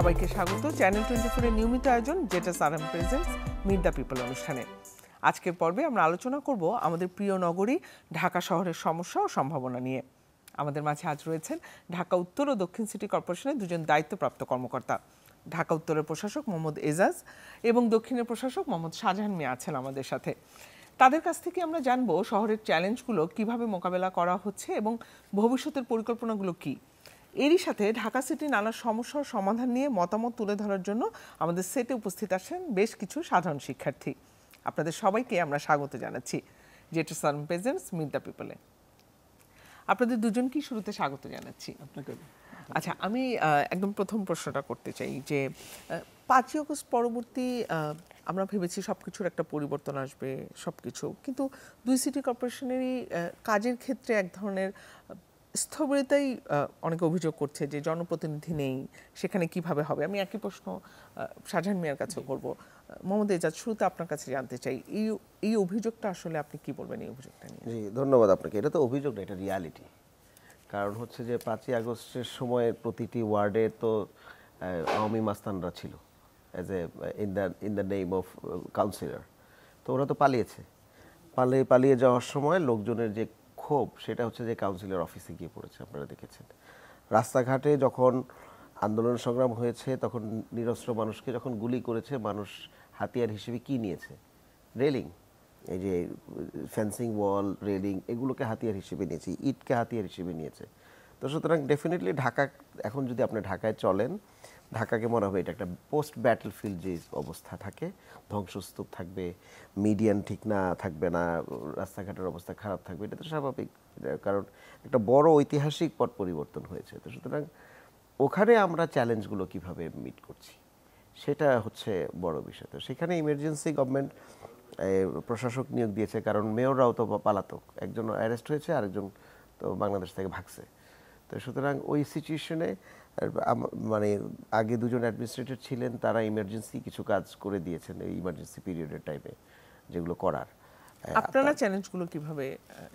সবাইকে স্বাগত চ্যানেল 24 এর নিয়মিত আয়োজন যেটা সারাম প্রেজেন্টস মিট দ্য পিপল অনুষ্ঠানে। আজকের পর্বে আমরা আলোচনা করব আমাদের প্রিয় নগরী ঢাকা শহরের সমস্যা ও সম্ভাবনা নিয়ে। আমাদের মাঝে আজ রয়েছেন ঢাকা উত্তর ও দক্ষিণ সিটি কর্পোরেশনের দুজন দায়িত্বপ্রাপ্ত কর্মকর্তা। ঢাকা উত্তরের প্রশাসক মোহাম্মদ এজাজ এবং দক্ষিণের প্রশাসক মোহাম্মদ শাহজাহান মিয়া আছেন আমাদের সাথে। তাদের কাছ থেকে আমরা জানবো শহরের চ্যালেঞ্জগুলো কিভাবে মোকাবেলা করা হচ্ছে এবং ভবিষ্যতের পরিকল্পনাগুলো কী। এরই সাথে ঢাকা সিটির নানা সমস্যার সমাধান নিয়ে মতামত তুলে ধরার জন্য আমাদের সেটে উপস্থিত আছেন বেশ কিছু সাধারণ শিক্ষার্থী। আপনাদের সবাইকে আমরা স্বাগত জানাচ্ছি যেটা সারাম প্রেজেন্টস মিট দ্য পিপলে। আপনাদের দুজনকেই শুরুতে স্বাগত জানাচ্ছি। আচ্ছা, আমি একদম প্রথম প্রশ্নটা করতে চাই যে 5ই আগস্ট পরবর্তী আমরা ভেবেছি সব কিছুর একটা পরিবর্তন আসবে সব কিছু, কিন্তু দুই সিটি কর্পোরেশনেরই কাজের ক্ষেত্রে এক ধরনের স্থবিরতাই অনেকে অভিযোগ করছে যে জনপ্রতিনিধি নেই, সেখানে কিভাবে হবে। আমি একই প্রশ্ন শাহজাহান মিয়ার কাছেও করবো। মোহাম্মদ এজাজ, শুরুতে আপনার কাছে জানতে চাই এই অভিযোগটা আসলে আপনি কি বলবেন এই অভিযোগটা নিয়ে? জি, ধন্যবাদ আপনাকে। এটা তো অভিযোগ না, এটা রিয়ালিটি। কারণ হচ্ছে যে 5ই আগস্টের সময় প্রতিটি ওয়ার্ডে তো আওয়ামী মাস্তানরা ছিল as a in the name of councillor. তো ওরা তো পালিয়ে যাওয়ার সময় লোকজনের যে ক্ষোভ, সেটা হচ্ছে যে কাউন্সিলর অফিসে গিয়ে পড়েছে। আপনারা দেখেছেন রাস্তাঘাটে যখন আন্দোলন সংগ্রাম হয়েছে, তখন নিরস্ত্র মানুষকে যখন গুলি করেছে, মানুষ হাতিয়ার হিসেবে কি নিয়েছে? রেলিং, এই যে ফেন্সিং ওয়াল, রেলিং, এগুলোকে হাতিয়ার হিসেবে নিয়েছে, ইটকে হাতিয়ার হিসেবে নিয়েছে। তো সুতরাং ডেফিনেটলি ঢাকা, এখন যদি আপনি ঢাকায় চলেন, ঢাকাকে মনে হবে এটা একটা পোস্ট ব্যাটল ফিল্ড যে অবস্থা থাকে, ধ্বংসস্তূপ থাকবে, মিডিয়ান ঠিক না থাকবে না, রাস্তাঘাটের অবস্থা খারাপ থাকবে, এটা তো স্বাভাবিক, কারণ একটা বড় ঐতিহাসিক পট পরিবর্তন হয়েছে। তো সুতরাং ওখানে আমরা চ্যালেঞ্জগুলো কিভাবে মিট করছি সেটা হচ্ছে বড় বিষয়। তো সেখানে ইমার্জেন্সি গভর্নমেন্ট প্রশাসক নিয়োগ দিয়েছে, কারণ মেয়ররাও তো পালাতক, একজন অ্যারেস্ট হয়েছে, আরেকজন তো বাংলাদেশ থেকে ভাগছে। তো সুতরাং ওই সিচুয়েশনে মানে আগে দুজন অ্যাডমিনিস্ট্রেটর ছিলেন, তারা ইমার্জেন্সি কিছু কাজ করে দিয়েছেন এই ইমার্জেন্সি পিরিয়ডের টাইমে যেগুলো করার। আপনারা চ্যালেঞ্জগুলো কিভাবে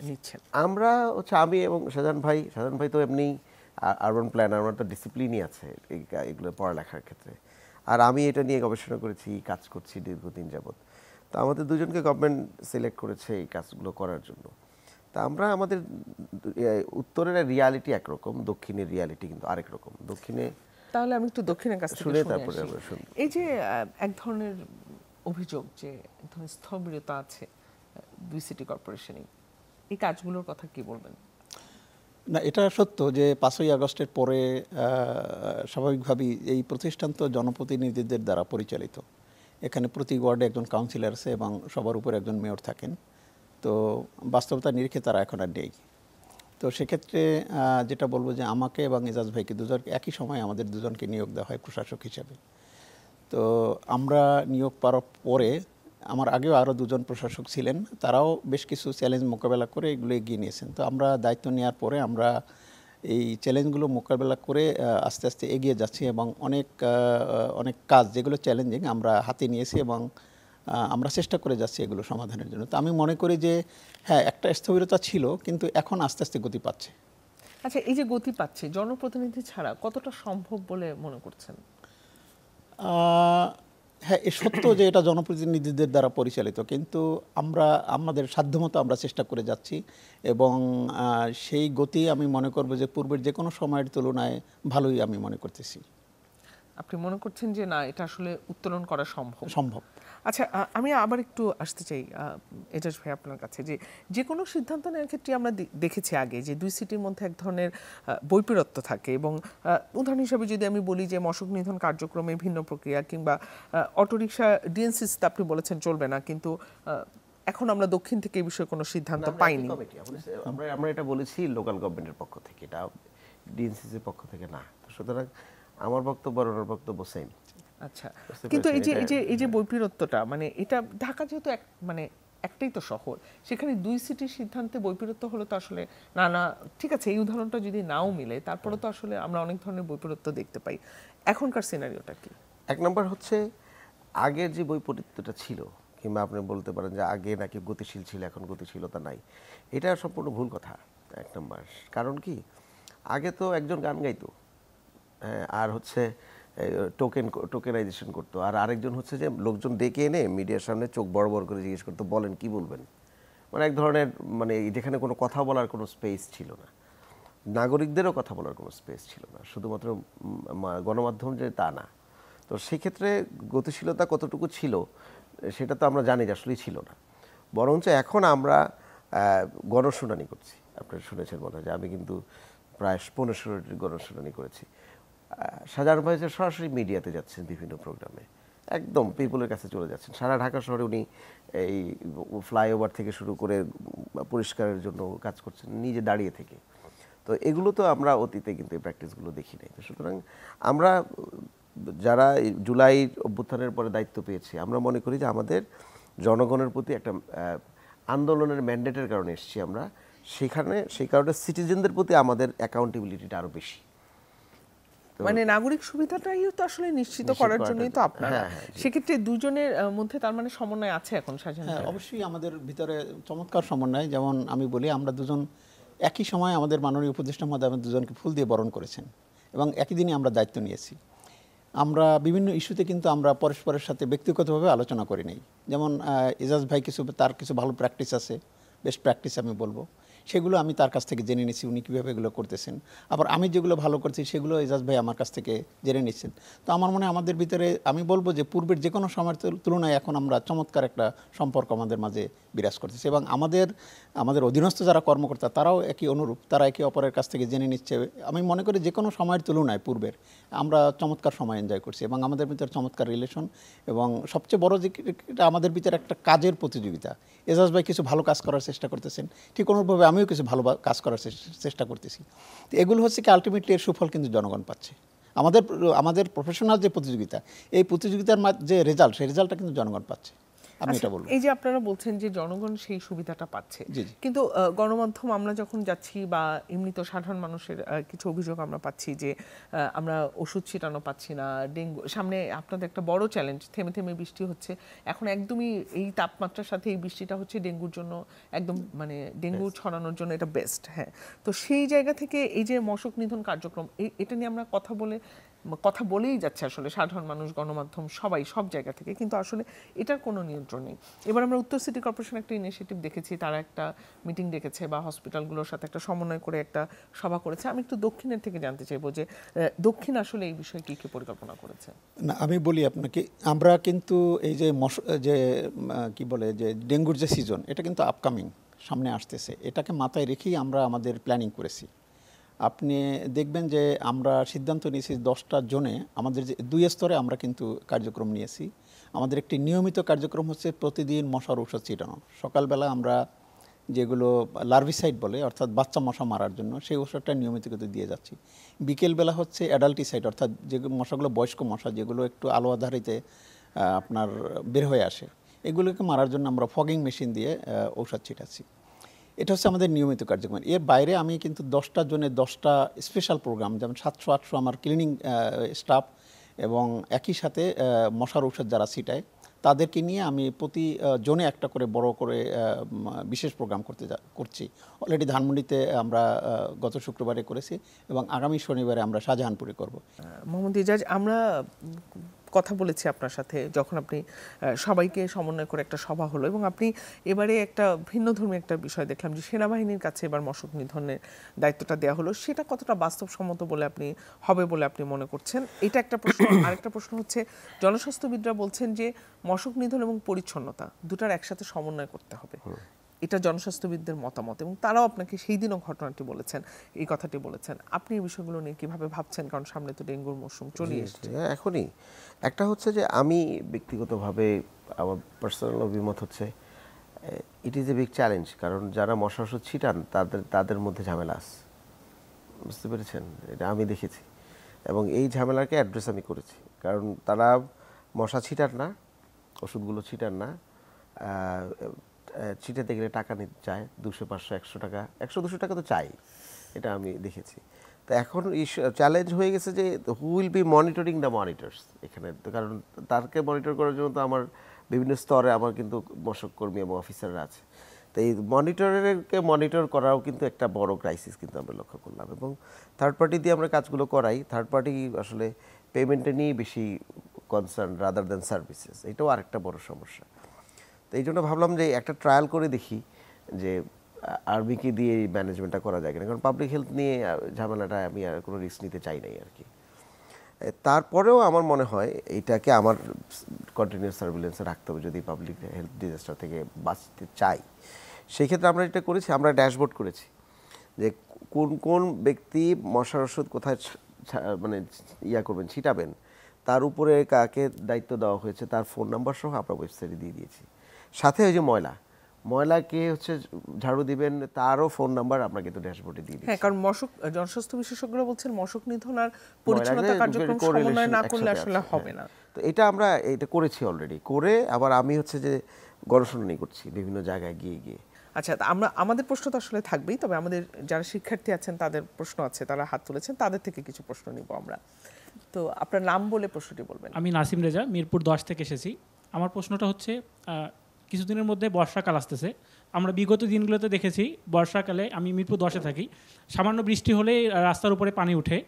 নিচ্ছেন? আমরা হচ্ছে আমি এবং শাহজাহান ভাই তো এমনি আরবান প্ল্যানার, আমার তো ডিসিপ্লিনই আছে এগুলো পড়ালেখার ক্ষেত্রে। আর আমি এটা নিয়ে গবেষণা করেছি, কাজ করছি দীর্ঘদিন যাবৎ। তো আমাদের দুজনকে গভর্নমেন্ট সিলেক্ট করেছে এই কাজগুলো করার জন্য। তা আমরা আমাদের উত্তরের রিয়ালিটি একরকম, দক্ষিণের রিয়ালিটি কিন্তু আরেক রকম। দক্ষিণে, তাহলে আমি একটু দক্ষিণের কাছ থেকে শুনে তারপরে আমরা শুনি। এই যে এক ধরনের অভিযোগ যে এক ধরনের স্থবিরতা আছে দুই সিটি কর্পোরেশনে, এই কাজগুলোর কথা কি বলবেন? না, এটা সত্য যে 5ই আগস্টের পরে স্বাভাবিকভাবেই এই প্রতিষ্ঠান তো জনপ্রতিনিধিদের দ্বারা পরিচালিত। এখানে প্রতি ওয়ার্ডে একজন কাউন্সিলর আছে এবং সবার উপরে একজন মেয়র থাকেন। তো বাস্তবতা নিরিখে তারা এখন আর নেই। তো সেক্ষেত্রে যেটা বলবো যে আমাকে এবং এজাজ ভাইকে দুজনকে একই সময় আমাদের দুজনকে নিয়োগ দেওয়া হয় প্রশাসক হিসেবে। তো আমরা নিয়োগ পাওয়ার পরে আমার আগেও আরও দুজন প্রশাসক ছিলেন, তারাও বেশ কিছু চ্যালেঞ্জ মোকাবেলা করে এগুলো এগিয়ে নিয়েছেন। তো আমরা দায়িত্ব নেওয়ার পরে আমরা এই চ্যালেঞ্জগুলো মোকাবেলা করে আস্তে আস্তে এগিয়ে যাচ্ছি এবং অনেক কাজ যেগুলো চ্যালেঞ্জিং আমরা হাতে নিয়েছি এবং আমরা চেষ্টা করে যাচ্ছি এগুলো সমাধানের জন্য। তো আমি মনে করি যে হ্যাঁ, একটা স্থবিরতা ছিল, কিন্তু এখন আস্তে আস্তে গতি পাচ্ছে। আচ্ছা, এই যে গতি পাচ্ছে, জনপ্রতিনিধি ছাড়া কতটা সম্ভব বলে মনে করছেন? হ্যাঁ, এ সত্য যে এটা জনপ্রতিনিধিদের দ্বারা পরিচালিত, কিন্তু আমরা আমাদের সাধ্যমতো আমরা চেষ্টা করে যাচ্ছি এবং সেই গতি আমি মনে করব যে পূর্বের যে কোনো সময়ের তুলনায় ভালোই আমি মনে করতেছি। আপনি মনে করছেন যে না, এটা আসলে উত্তোলন করা সম্ভব? আচ্ছা, আমি আবার একটু আসতে চাই এজাজ ভাই আপনার কাছে, যে কোনো সিদ্ধান্ত নেওয়ার ক্ষেত্রে আমরা দেখেছি আগে যে দুই সিটির মধ্যে এক ধরনের বৈপরীত্য থাকে এবং উদাহরণ হিসাবে যদি আমি বলি যে মশক নিধন কার্যক্রমে ভিন্ন প্রক্রিয়া, কিংবা অটোরিকশা ডিএনসিসিতে আপনি বলেছেন চলবে না, কিন্তু এখন আমরা দক্ষিণ থেকে এই বিষয়ে কোনো সিদ্ধান্ত পাইনি। আমরা এটা বলেছি লোকাল গভর্নমেন্টের পক্ষ থেকে, এটা ডিএনসিসির পক্ষ থেকে না। সুতরাং আমার বক্তব্য আর ওনার বক্তব্য সেম। আচ্ছা, কিন্তু এই যে বৈপরীত্যটা, মানে এটা ঢাকা যেহেতু মানে একটাই তো শহর, সেখানে দুই সিটির সিদ্ধান্তে বৈপরীত্য হলো তো আসলে না, ঠিক আছে এই উদাহরণটা যদি নাও মিলে, তারপরে তো আসলে আমরা অনেক ধরনের বৈপরীত্য দেখতে পাই। এখনকার সিনারিওটা কি? এক নম্বর হচ্ছে আগের যে বৈপরীত্যটা ছিল, কিংবা আপনি বলতে পারেন যে আগে নাকি গতিশীল ছিল, এখন গতিশীলতা নাই, এটা সম্পূর্ণ ভুল কথা। এক নম্বর কারণ কি, আগে তো একজন গান গাইতো, আর হচ্ছে টোকেনাইজেশন করতো, আর আরেকজন হচ্ছে যে লোকজন ডেকে এনে মিডিয়ার সামনে চোখ বড় বড় করে জিজ্ঞেস করতো, বলেন কি বলবেন, মানে এক ধরনের মানে যেখানে কোনো কথা বলার কোনো স্পেস ছিল না, নাগরিকদেরও কথা বলার কোনো স্পেস ছিল না, শুধুমাত্র গণমাধ্যম যে তা না। তো সেক্ষেত্রে গতিশীলতা কতটুকু ছিল সেটা তো আমরা জানি যে আসলেই ছিল না, বরঞ্চ এখন আমরা গণশুনানি করছি। আপনারা শুনেছেন মনে হয় যে আমি কিন্তু প্রায় 15টি গণশুনানি করেছি। সাজাহান ভাই সরাসরি মিডিয়াতে যাচ্ছেন বিভিন্ন প্রোগ্রামে, একদম পিপলের কাছে চলে যাচ্ছেন। সারা ঢাকা শহরে উনি এই ফ্লাইওভার থেকে শুরু করে পরিষ্কারের জন্য কাজ করছেন নিজে দাঁড়িয়ে থেকে। তো এগুলো তো আমরা অতীতে কিন্তু এই প্র্যাকটিসগুলো দেখি নাই। তো সুতরাং আমরা যারা জুলাই অভ্যুত্থানের পরে দায়িত্ব পেয়েছি, আমরা মনে করি যে আমাদের জনগণের প্রতি একটা আন্দোলনের ম্যান্ডেটের কারণে এসেছি আমরা, সেই কারণে সিটিজেনদের প্রতি আমাদের অ্যাকাউন্টেবিলিটিটা আরও বেশি। মানে নাগরিক সুবিধাটাই তো আসলে নিশ্চিত করার জন্যই তো আপনারা, সেক্ষেত্রে দুজনের মধ্যে তার মানে সমন্বয় আছে এখন সাজান? হ্যাঁ, অবশ্যই আমাদের ভিতরে চমৎকার সমন্বয়। যেমন আমি বলি, আমরা দুজন একই সময় আমাদের মাননীয় উপদেষ্টা মহোদয় আমাদের দুজনকে ফুল দিয়ে বরণ করেছেন এবং একই দিনে আমরা দায়িত্ব নিয়েছি। আমরা বিভিন্ন ইস্যুতে কিন্তু আমরা পরস্পরের সাথে ব্যক্তিগতভাবে আলোচনা করি নাই। যেমন এজাজ ভাই তার কিছু ভালো প্র্যাকটিস আছে, বেস্ট প্র্যাকটিস আমি বলবো, সেগুলো আমি তার কাছ থেকে জেনে নিয়েছি উনি কীভাবে এগুলো করতেছেন। আবার আমি যেগুলো ভালো করছি সেগুলো এজাজ ভাই আমার কাছ থেকে জেনে নিচ্ছেন। তো আমার মনে হয় আমাদের ভিতরে আমি বলবো যে পূর্বের যে কোনো সময়ের তুলনায় এখন আমরা চমৎকার একটা সম্পর্ক আমাদের মাঝে বিরাজ করতেছি এবং আমাদের অধীনস্থ যারা কর্মকর্তা তারাও একই অনুরূপ, তারা একে অপরের কাছ থেকে জেনে নিচ্ছে। আমি মনে করি যে কোনো সময়ের তুলনায় পূর্বের আমরা চমৎকার সময় এনজয় করছি এবং আমাদের ভিতরে চমৎকার রিলেশন। এবং সবচেয়ে বড় যে আমাদের ভিতরে একটা কাজের প্রতিযোগিতা। এজাজ ভাই কিছু ভালো কাজ করার চেষ্টা করতেছেন, ঠিক অনুরূপভাবে আমিও কিছু ভালো কাজ করার চেষ্টা করতেছি। তো এগুলো হচ্ছে কি আলটিমেটলি এর সুফল কিন্তু জনগণ পাচ্ছে। আমাদের প্রফেশনাল যে প্রতিযোগিতা, এই প্রতিযোগিতার যে রেজাল্ট, সেই রেজাল্টটা কিন্তু জনগণ পাচ্ছে। আমি এটা বলবো। এই যে আপনারা বলছেন যে জনগণ সেই সুবিধাটা পাচ্ছে, কিন্তু গণমাধ্যম আমরা যখন যাচ্ছি বা এমনি তো সাধারণ মানুষের কিছু অভিযোগ আমরা পাচ্ছি যে আমরা ওষুধ ছিটানো পাচ্ছি না, ডেঙ্গু সামনে আপনাদের একটা বড় চ্যালেঞ্জ, থেমে থেমে বৃষ্টি হচ্ছে এখন, একদমই এই তাপমাত্রার সাথে এই বৃষ্টিটা হচ্ছে ডেঙ্গুর জন্য একদম মানে ডেঙ্গু ছড়ানোর জন্য এটা বেস্ট। হ্যাঁ, তো সেই জায়গা থেকে এই যে মশক নিধন কার্যক্রম, এটা নিয়ে আমরা কথা বলেই যাচ্ছে আসলে সাধারণ মানুষ, গণমাধ্যম, সবাই সব জায়গা থেকে, কিন্তু আসলে এটার কোনো নিয়ন্ত্রণ নেই। এবার আমরা উত্তর সিটি কর্পোরেশন একটা ইনিশিয়েটিভ দেখেছি, তারা একটা মিটিং ডেকেছে বা হসপিটালগুলোর সাথে একটা সমন্বয় করে একটা সভা করেছে। আমি একটু দক্ষিণের থেকে জানতে চাইবো যে দক্ষিণ আসলে এই বিষয়ে কী কী পরিকল্পনা করেছে। না, আমি বলি আপনাকে, আমরা কিন্তু এই যে কি বলে যে ডেঙ্গুর যে সিজন, এটা কিন্তু আপকামিং সামনে আসতেছে, এটাকে মাথায় রেখেই আমরা আমাদের প্ল্যানিং করেছি। আপনি দেখবেন যে আমরা সিদ্ধান্ত নিয়েছি 10টা জোনে আমাদের যে 2 স্তরে আমরা কিন্তু কার্যক্রম নিয়েছি। আমাদের একটি নিয়মিত কার্যক্রম হচ্ছে প্রতিদিন মশার ঔষধ ছিটানো। সকালবেলা আমরা যেগুলো লার্ভিসাইড বলে, অর্থাৎ বাচ্চা মশা মারার জন্য, সেই ওষুধটা নিয়মিত কিন্তু দিয়ে যাচ্ছি। বিকেলবেলা হচ্ছে অ্যাডাল্টিসাইড, অর্থাৎ যে মশাগুলো বয়স্ক মশা, যেগুলো একটু আলো আধারিতে আপনার বের হয়ে আসে, এগুলোকে মারার জন্য আমরা ফগিং মেশিন দিয়ে ঔষধ ছিটাচ্ছি। এটা হচ্ছে আমাদের নিয়মিত কার্যক্রম। এর বাইরে আমি কিন্তু 10টা জনে 10টা স্পেশাল প্রোগ্রাম, যেমন 700-800 আমার ক্লিনিং স্টাফ এবং একই সাথে মশার ঔষধ যারা ছিটায় তাদেরকে নিয়ে আমি প্রতি জোনে একটা করে বড় করে বিশেষ প্রোগ্রাম করছি। অলরেডি ধানমন্ডিতে আমরা গত শুক্রবারে করেছি এবং আগামী শনিবারে আমরা শাহজাহানপুরে করব। মোহাম্মদ ইজাজ, আমরা কথা বলেছি আপনার সাথে যখন আপনি সবাইকে সমন্বয় করে একটা সভা হলো এবং আপনি এবারে একটা ভিন্নধর্মী একটা বিষয় দেখলাম যে সেনাবাহিনীর কাছে এবার মশক নিধনের দায়িত্বটা দেওয়া হলো, সেটা কতটা বাস্তবসম্মত হবে বলে আপনি মনে করছেন? এটা একটা প্রশ্ন। আরেকটা প্রশ্ন হচ্ছে, জনস্বাস্থ্যবিদরা বলছেন যে মশক নিধন এবং পরিচ্ছন্নতা দুটার একসাথে সমন্বয় করতে হবে, এটা জনস্বাস্থ্যবিদদের মতামত, এবং তারাও আপনাকে সেই দিনও ঘটনাটি বলেছেন, এই কথাটি বলেছেন। আপনি এই বিষয়গুলো নিয়ে কিভাবে ভাবছেন? কারণ সামনে তো ডেঙ্গুর মৌসুম চলে এসেছে। এখনই একটা হচ্ছে যে আমি ব্যক্তিগতভাবে আমার পার্সোনাল অভিমত হচ্ছে it is a big challenge, কারণ যারা মশা ওষুধ ছিটান তাদের মধ্যে ঝামেলা আছে, বুঝতে পেরেছেন? এটা আমি দেখেছি এবং এই ঝামেলাকে অ্যাড্রেস আমি করেছি, কারণ তারা মশা ছিটান না, ওষুধগুলো ছিটান না, ছিটাতে গেলে টাকা নিতে চায়, 200, 500, 100 টাকা, 100-200 টাকা তো চাই, এটা আমি দেখেছি। তো এখন চ্যালেঞ্জ হয়ে গেছে যে who will be monitoring the monitors এখানে, তো কারণ তারকে মনিটর করার জন্য তো আমার বিভিন্ন স্তরে আমার কিন্তু মশক কর্মী এবং অফিসাররা আছে। তো এই মনিটরকে মনিটর করাও কিন্তু একটা বড় ক্রাইসিস কিন্তু আমরা লক্ষ্য করলাম, এবং থার্ড পার্টি দিয়ে আমরা কাজগুলো করাই। থার্ড পার্টি আসলে পেমেন্টে নিয়ে বেশি কনসার্ন রাদার দ্যান সার্ভিসেস। এটাও আরেকটা বড় সমস্যা। তো এই জন্য ভাবলাম যে একটা ট্রায়াল করে দেখি যে আরবিকে দিয়ে এই ম্যানেজমেন্টটা করা যায় কিনা, কারণ পাবলিক হেলথ নিয়ে ঝামেলাটা আমি আর কোনো রিস্ক নিতে চাই নাই আর কি। তারপরেও আমার মনে হয় এইটাকে আমার কন্টিনিউয়াস সার্ভিলেন্সে রাখতে হবে যদি পাবলিক হেলথ ডিজাস্টার থেকে বাঁচতে চাই। সেই ক্ষেত্রে আমরা এটা করেছি, আমরা ড্যাশবোর্ড করেছি যে কোন কোন ব্যক্তি মশার ওষুধ কোথায় মানে করবেন, ছিটাবেন, তার উপরে কাকে দায়িত্ব দেওয়া হয়েছে তার ফোন নাম্বার সহ আমরা ওয়েবসাইটে দিয়ে দিয়েছি। সাথে ওই যে ময়লাকে হচ্ছে ঝাড়ু দিবেন তারও ফোন নাম্বার আমরা কিন্তু ড্যাশবোর্ডে দিয়ে দিয়েছি। হ্যাঁ, কারণ জনস্বাস্থ্য বিশেষজ্ঞরা বলছেন মশক নিধন আর পরিচ্ছন্নতা কার্যক্রম সমন্বয় না করলে আসলে হবে না। তো এটা আমরা এটা করেছি অলরেডি, করে আবার আমি হচ্ছে যে গণশুনানি করছি বিভিন্ন জায়গায় গিয়ে গিয়ে। আচ্ছা, আমরা আমাদের প্রশ্ন তো আসলে থাকবেই, তবে আমাদের যারা শিক্ষার্থী আছেন তাদের প্রশ্ন আছে, তারা হাত তুলেছেন, তাদের থেকে কিছু প্রশ্ন নিব আমরা। তো আপনার নাম বলে প্রশ্নটি বলবেন। আমি নাসিম রেজা, মিরপুর 10 থেকে এসেছি। আমার প্রশ্নটা হচ্ছে কিছুদিনের মধ্যে বর্ষাকাল আসতেছে। আমরা বিগত দিনগুলোতে দেখেছি বর্ষাকালে, আমি মিরপুর 10-এ থাকি, সামান্য বৃষ্টি হলেই রাস্তার উপরে পানি ওঠে।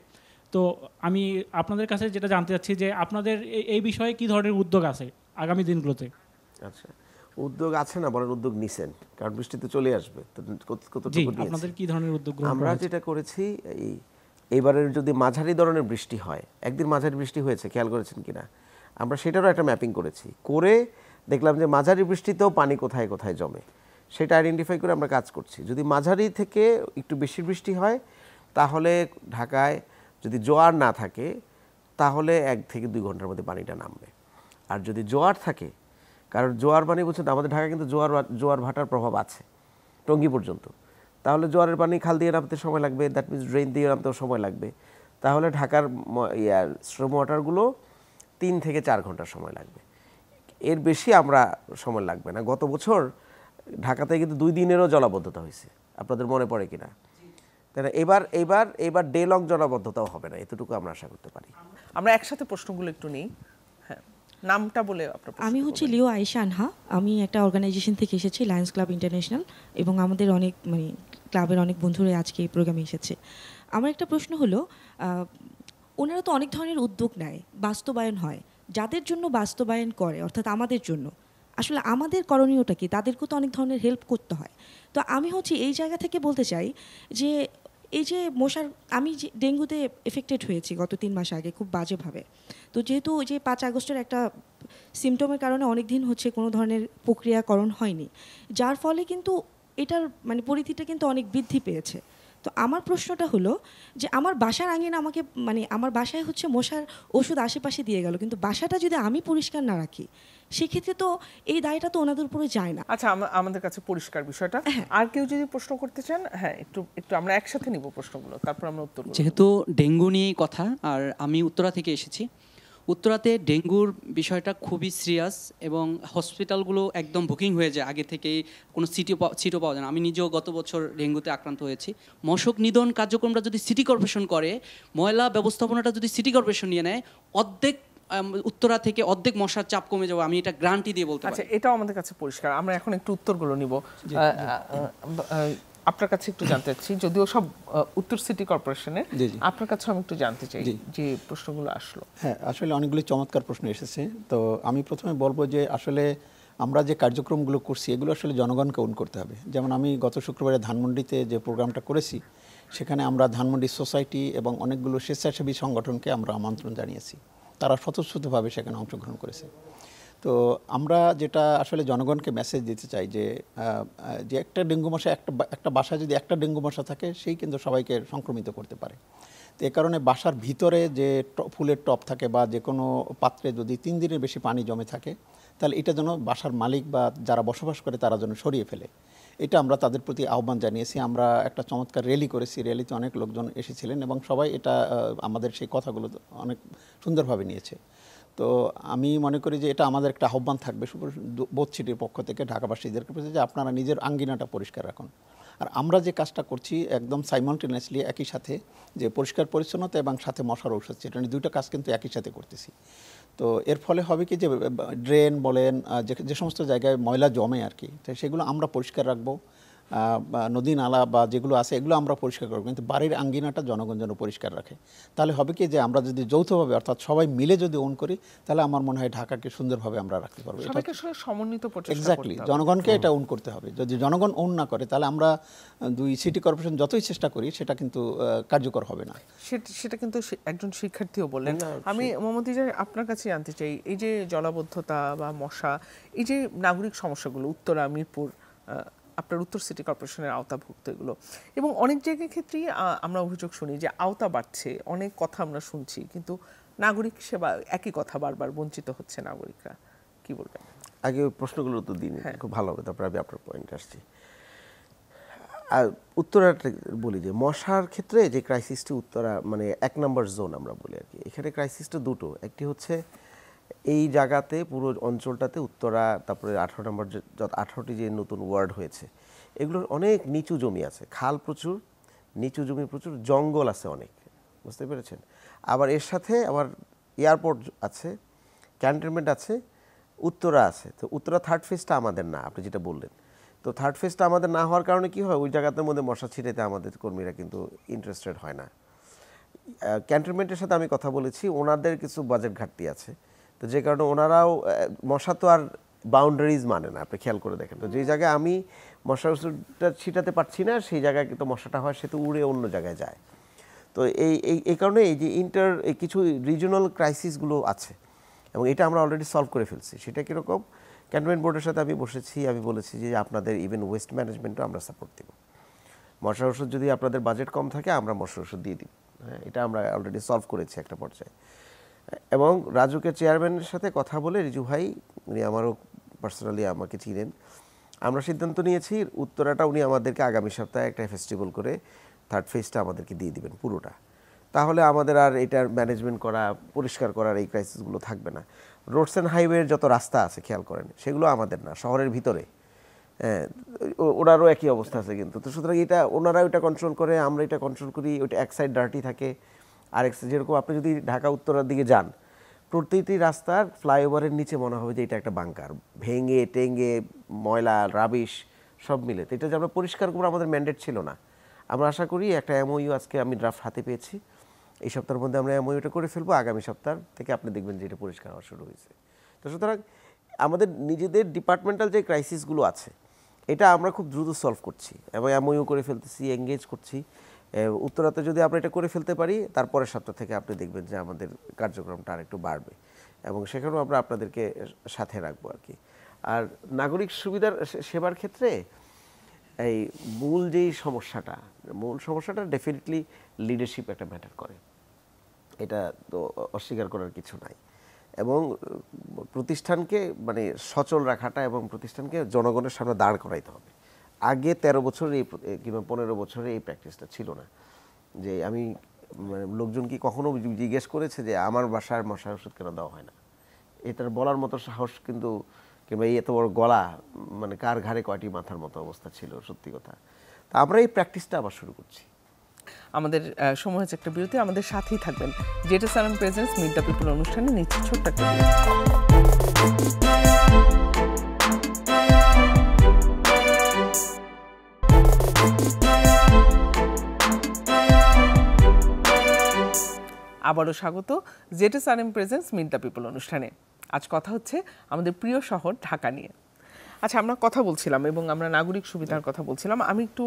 তো আমি আপনাদের কাছে যেটা জানতে চাচ্ছি যে আপনাদের এই বিষয়ে কি ধরনের উদ্যোগ আছে আগামী দিনগুলোতে? আচ্ছা, উদ্যোগ আছে না, বলেন উদ্যোগ নিছেন, কারণ বৃষ্টি তো চলে আসবে। আপনাদের কি ধরনের উদ্যোগ গ্রহণ? আমরা যেটা করেছি, এইবারের যদি মাঝারি ধরনের বৃষ্টি হয়, একদিন মাঝারি বৃষ্টি হয়েছে, খেয়াল করেছেন কিনা, আমরা সেটারও একটা ম্যাপিং করেছি, করে দেখলাম যে মাঝারি বৃষ্টিতেও পানি কোথায় কোথায় জমে, সেটা আইডেন্টিফাই করে আমরা কাজ করছি। যদি মাঝারি থেকে একটু বেশি বৃষ্টি হয় তাহলে ঢাকায় যদি জোয়ার না থাকে তাহলে 1 থেকে 2 ঘন্টার মধ্যে পানিটা নামবে। আর যদি জোয়ার থাকে, কারণ জোয়ার পানি বলছেন আমাদের ঢাকায় কিন্তু জোয়ার ভাটার প্রভাব আছে টঙ্গী পর্যন্ত, তাহলে জোয়ারের পানি খাল দিয়ে নামতে সময় লাগবে, দ্যাট মিনস ড্রেন দিয়ে নামতেও সময় লাগবে। তাহলে ঢাকার স্ট্রম ওয়াটারগুলো 3 থেকে 4 ঘন্টার সময় লাগবে, এর বেশি আমরা সময় লাগবে না। গত বছর ঢাকাতে কিন্তু 2 দিনেরও জলাবদ্ধতা হয়েছে, আপনাদের মনে পড়ে কিনা? তাই না? এবার ডে লং জলাবদ্ধতাও হবে না, এতটুকু আমরা আশা করতে পারি। আমরা একসাথে প্রশ্নগুলো একটু নিই। হ্যাঁ, নামটা বলে আপনার। আমি হচ্ছে লিও আয়েশা আনহা, আমি একটা অর্গানাইজেশন থেকে এসেছি, লায়ন্স ক্লাব ইন্টারন্যাশনাল, এবং আমাদের অনেক ক্লাবের অনেক বন্ধুরা আজকে এই প্রোগ্রামে এসেছে। আমার একটা প্রশ্ন হলো, ওনারা তো অনেক ধরনের উদ্যোগ নেয়, বাস্তবায়ন হয়, যাদের জন্য বাস্তবায়ন করে, অর্থাৎ আমাদের জন্য আসলে আমাদের করণীয়টা কি? তাদেরকেও তো অনেক ধরনের হেল্প করতে হয়। তো আমি হচ্ছে এই জায়গা থেকে বলতে চাই যে এই যে মশার, আমি যে ডেঙ্গুতে এফেক্টেড হয়েছি গত 3 মাস আগে খুব বাজেভাবে। তো যেহেতু ওই যে 5 আগস্টের একটা সিমটমের কারণে অনেক দিন হচ্ছে কোনো ধরনের প্রক্রিয়াকরণ হয়নি, যার ফলে কিন্তু এটার পরিধিটা কিন্তু অনেক বৃদ্ধি পেয়েছে। তো আমার প্রশ্নটা হলো যে আমার বাসার আঙিনা আমাকে আমার বাসায় হচ্ছে মশার ওষুধ আশেপাশে দিয়ে গেল, কিন্তু বাসাটা যদি আমি পরিষ্কার না রাখি সেক্ষেত্রে তো এই দায়টা তো ওনাদের উপরে যায় না। আচ্ছা, আমাদের কাছে পরিষ্কার বিষয়টা। আর কেউ যদি প্রশ্ন করতে চান, হ্যাঁ, একটু আমরা একসাথে নিব প্রশ্নগুলো, তারপর আমরা উত্তর দেব। যেহেতু ডেঙ্গু নিয়েই কথা, আর আমি উত্তরা থেকে এসেছি, উত্তরাতে ডেঙ্গুর বিষয়টা খুবই সিরিয়াস এবং হসপিটালগুলো একদম বুকিং হয়ে যায় আগে থেকেই, কোনো সিটও পাওয়া যায় না। আমি নিজেও গত বছর ডেঙ্গুতে আক্রান্ত হয়েছি। মশক নিধন কার্যক্রমটা যদি সিটি কর্পোরেশন করে, ময়লা ব্যবস্থাপনাটা যদি সিটি কর্পোরেশন নিয়ে নেয়, উত্তরা থেকে অর্ধেক মশার চাপ কমে যাবে, আমি এটা গ্যারান্টি দিয়ে বলতে পারি। আচ্ছা, এটাও আমাদের কাছে পরিষ্কার। আমরা এখন একটু উত্তরগুলো নিব। আপনার কাছে একটু জানতে চাচ্ছি, যদিও সব উত্তর সিটি কর্পোরেশনের, আপনার কাছে আমি একটু জানতে চাই যে প্রশ্নগুলো আসলো। হ্যাঁ, আসলে অনেকগুলি চমৎকার প্রশ্ন এসেছে। তো আমি প্রথমে বলবো যে আসলে আমরা যে কার্যক্রমগুলো করছি এগুলো আসলে জনগণকে ওন করতে হবে। যেমন আমি গত শুক্রবারে ধানমন্ডিতে যে প্রোগ্রামটা করেছি, সেখানে আমরা ধানমন্ডি সোসাইটি এবং অনেকগুলো স্বেচ্ছাসেবী সংগঠনকে আমরা আমন্ত্রণ জানিয়েছি, তারা স্বতঃস্ফূর্তভাবে সেখানে অংশগ্রহণ করেছে। তো আমরা যেটা আসলে জনগণকে মেসেজ দিতে চাই যে একটা ডেঙ্গু মশা, একটা বাসায় যদি একটা ডেঙ্গু মশা থাকে, সেই কিন্তু সবাইকে সংক্রমিত করতে পারে। তো এ কারণে বাসার ভিতরে যে ফুলের টব থাকে বা যে কোনো পাত্রে যদি 3 দিনের বেশি পানি জমে থাকে, তাহলে এটা যেন বাসার মালিক বা যারা বসবাস করে তারা যেন সরিয়ে ফেলে, এটা আমরা তাদের প্রতি আহ্বান জানিয়েছি। আমরা একটা চমৎকার র্যালি করেছি, র্যালিতে অনেক লোকজন এসেছিলেন এবং সবাই এটা আমাদের সেই কথাগুলো অনেক সুন্দরভাবে নিয়েছে। তো আমি মনে করি যে এটা আমাদের একটা আহ্বান থাকবে বোথ সিটির পক্ষ থেকে ঢাকাবাসীদেরকে যে আপনারা নিজের আঙ্গিনাটা পরিষ্কার রাখুন। আর আমরা যে কাজটা করছি একদম সাইমultaneously একই সাথে, যে পরিষ্কার পরিচ্ছন্নতা এবং সাথে মশার ঔষধ, সেটা দুইটা কাজ কিন্তু একই সাথে করতেছি। তো এর ফলে হবে কি যে ড্রেন বলেন, যে সমস্ত জায়গায় ময়লা জমে আর কি, তো সেগুলো আমরা পরিষ্কার রাখবো। নদী নালা বা যেগুলো আছে এগুলো আমরা পরিষ্কার করবো, কিন্তু বাড়ির আঙ্গিনাটা জনগণ যেন পরিষ্কার রাখে। তাহলে হবে কি যে আমরা যদি যৌথভাবে অর্থাৎ সবাই মিলে যদি ওন করি, তাহলে আমার মনে হয় ঢাকাকে সুন্দরভাবে আমরা রাখতে পারবো। সবাইকে আসলে সমন্বিত প্রচেষ্টা এক্স্যাক্টলি, করতে হবে। জনগণকে এটা ওন করতে হবে। যদি জনগণ ওন না করে, তাহলে আমরা দুই সিটি কর্পোরেশন যতই চেষ্টা করি সেটা কিন্তু কার্যকর হবে না। সেটা কিন্তু একজন শিক্ষার্থীও বললেন। আমি মোহাম্মদ ইজাজ আপনার কাছে জানতে চাই, এই যে জলাবদ্ধতা বা মশা, এই যে নাগরিক সমস্যাগুলো উত্তরা, মিরপুর, আপনার উত্তর সিটি কর্পোরেশনের আওতাভুক্ত এগুলো, এবং অনেক জায়গার ক্ষেত্রেই আমরা অভিযোগ শুনি যে আওতা বাড়ছে, অনেক কথা আমরা শুনছি, কিন্তু নাগরিক সেবা একই কথা, বারবার বঞ্চিত হচ্ছে নাগরিকরা, কি বলবেন? আগে ওই প্রশ্নগুলো তো দিন, খুব ভালো হবে, তারপরে আমি আপনার পয়েন্টে আসছি। আর উত্তরাটা বলি যে মশার ক্ষেত্রে যে ক্রাইসিসটি উত্তরা মানে 1 নম্বর জোন আমরা বলি আর কি। এখানে ক্রাইসিসটা দুটো, একটি হচ্ছে এই জায়গাতে পুরো অঞ্চলটাতে উত্তরা, তারপরে 18 নম্বর 18টি যে নতুন ওয়ার্ড হয়েছে, এগুলোর অনেক নিচু জমি আছে, খাল প্রচুর, নিচু জমি প্রচুর, জঙ্গল আছে অনেক, বুঝতে পেরেছেন? আবার এর সাথে আবার এয়ারপোর্ট আছে, ক্যান্টনমেন্ট আছে, উত্তরা আছে। তো উত্তরা থার্ড ফেজটা আমাদের না, আপনি যেটা বললেন। তো থার্ড ফেজটা আমাদের না হওয়ার কারণে কি হয়, ওই জায়গাটার মধ্যে মশা ছিটাতে আমাদের কর্মীরা কিন্তু ইন্টারেস্টেড হয় না। ক্যান্টনমেন্টের সাথে আমি কথা বলেছি, ওনাদের কিছু বাজেট ঘাটতি আছে, তো যে কারণে ওনারাও, মশা তো আর বাউন্ডারিজ মানে না, আপনি খেয়াল করে দেখেন। তো যে জায়গায় আমি মশার ওষুধটা ছিটাতে পারছি না, সেই জায়গায় কিন্তু মশাটা হয়, সে তো উড়ে অন্য জায়গায় যায়। তো এই কারণে এই যে কিছু রিজিওনাল ক্রাইসিসগুলো আছে, এবং এটা আমরা অলরেডি সলভ করে ফেলছি। সেটা কীরকম, ক্যান্টনমেন্ট বোর্ডের সাথে আমি বসেছি, আমি বলেছি যে আপনাদের ইভেন ওয়েস্ট ম্যানেজমেন্টও আমরা সাপোর্ট দেব, মশার ওষুধ যদি আপনাদের বাজেট কম থাকে আমরা মশার ওষুধ দিয়ে দিব। হ্যাঁ, এটা আমরা অলরেডি সলভ করেছি একটা পর্যায়ে। এবং রাজুকের চেয়ারম্যানের সাথে কথা বলে, রিজু ভাই উনি আমারও পার্সোনালি আমাকে চিনেন, আমরা সিদ্ধান্ত নিয়েছি উত্তরাটা উনি আমাদেরকে আগামী সপ্তাহে একটা ফেস্টিভ্যাল করে থার্ড ফেজটা আমাদেরকে দিয়ে দিবেন পুরোটা। তাহলে আমাদের আর এটার ম্যানেজমেন্ট করা, পরিষ্কার করার এই ক্রাইসিসগুলো থাকবে না। রোডস অ্যান্ড হাইওয়ের যত রাস্তা আছে খেয়াল করেন, সেগুলো আমাদের না, শহরের ভিতরে। হ্যাঁ, ওনারও একই অবস্থা আছে কিন্তু। তো সুতরাং এটা ওনারা ওইটা কন্ট্রোল করে, আমরা এটা কন্ট্রোল করি। ওইটা এক সাইড ডার্টি থাকে, আর এক সাইড, যেরকম আপনি যদি ঢাকা উত্তরার দিকে যান, প্রতিটি রাস্তার ফ্লাইওভারের নিচে মনে হবে যে এটা একটা বাংকার, ভেঙে টেঙ্গে ময়লা রাবিশ সব মিলে। তো এটা যে আমরা পরিষ্কার করবো আমাদের ম্যান্ডেট ছিল না। আমরা আশা করি একটা এমওইউ আজকে আমি ড্রাফট হাতে পেয়েছি, এই সপ্তাহের মধ্যে আমরা এমওইউটা করে ফেলবো। আগামী সপ্তাহ থেকে আপনি দেখবেন যে এটা পরিষ্কার হওয়া শুরু হয়েছে। তো সুতরাং আমাদের নিজেদের ডিপার্টমেন্টাল যে ক্রাইসিসগুলো আছে, এটা আমরা খুব দ্রুত সলভ করছি এবং এমওইউ করে ফেলতেছি, এঙ্গেজ করছি। উত্তরাতে যদি আমরা এটা করে ফেলতে পারি, তারপরের সপ্তাহ থেকে আপনি দেখবেন যে আমাদের কার্যক্রমটা আরেকটু বাড়বে, এবং সেখানেও আমরা আপনাদেরকে সাথে রাখবো আর কি। আর নাগরিক সুবিধার সেবার ক্ষেত্রে এই মূল সমস্যাটা ডেফিনেটলি লিডারশিপ একটা ম্যাটার করে, এটা তো অস্বীকার করার কিছু নাই। এবং প্রতিষ্ঠানকে মানে সচল রাখাটা এবং প্রতিষ্ঠানকে জনগণের সামনে দাঁড় করাইতে হবে। আগে 13 বছরের কিংবা 15 বছরে এই প্র্যাকটিসটা ছিল না। যে আমি মানে লোকজন কি কখনো জিজ্ঞেস করেছে যে আমার বাসার মশার ওষুধ কেন দেওয়া হয় না? এটার বলার মতো সাহস কিন্তু, কিংবা এই এত বড় গলা, মানে কার ঘাড়ে কয়টি মাথার মতো অবস্থা ছিল, সত্যি কথা। তা আমরা এই প্র্যাকটিসটা আবার শুরু করছি। আমাদের সময় হচ্ছে একটা বিরতি, আমাদের সাথেই থাকবেন। জেটা সালাম প্রেজেন্টস মিট দ্য পিপল অনুষ্ঠানে নিচ্ছে ছোট্ট একটা আবারও স্বাগত জেটা সালাম প্রেজেন্টস মিট দ্য পিপল অনুষ্ঠানে। আজ কথা হচ্ছে আমাদের প্রিয় শহর ঢাকা নিয়ে। আচ্ছা, আমরা কথা বলছিলাম এবং আমরা নাগরিক সুবিধার কথা বলছিলাম। আমি একটু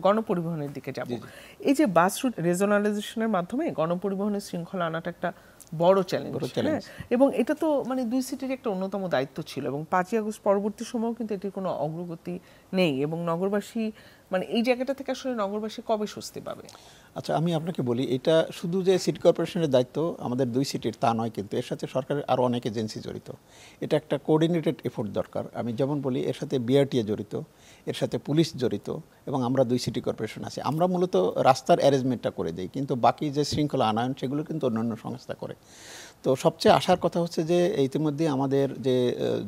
গণপরিবহনের দিকে যাব। এই যে বাস রুট রিজনালাইজেশনের মাধ্যমে গণপরিবহনের শৃঙ্খলা আনাটা একটা বড় চ্যালেঞ্জ, হ্যাঁ, এবং এটা তো মানে দুই সিটির একটা অন্যতম দায়িত্ব ছিল, এবং 5ই আগস্ট পরবর্তী সময়ও কিন্তু এটির কোনো অগ্রগতি নেই, এবং নগরবাসী মানে এই জায়গাটা থেকে আসলে নগরবাসী কবে স্বস্তি পাবে? আচ্ছা, আমি আপনাকে বলি, এটা শুধু যে সিটি কর্পোরেশনের দায়িত্ব আমাদের দুই সিটির তা নয়, কিন্তু এর সাথে সরকারের আরও অনেক এজেন্সি জড়িত। এটা একটা কোঅর্ডিনেটেড এফোর্ট দরকার। আমি যেমন বলি, এর সাথে বিআরটিএ জড়িত, এর সাথে পুলিশ জড়িত, এবং আমরা দুই সিটি কর্পোরেশন আছি। আমরা মূলত রাস্তার অ্যারেঞ্জমেন্টটা করে দিই, কিন্তু বাকি যে শৃঙ্খলা আনয়ন সেগুলো কিন্তু অন্যান্য সংস্থা করে। তো সবচেয়ে আশার কথা হচ্ছে যে ইতিমধ্যে আমাদের যে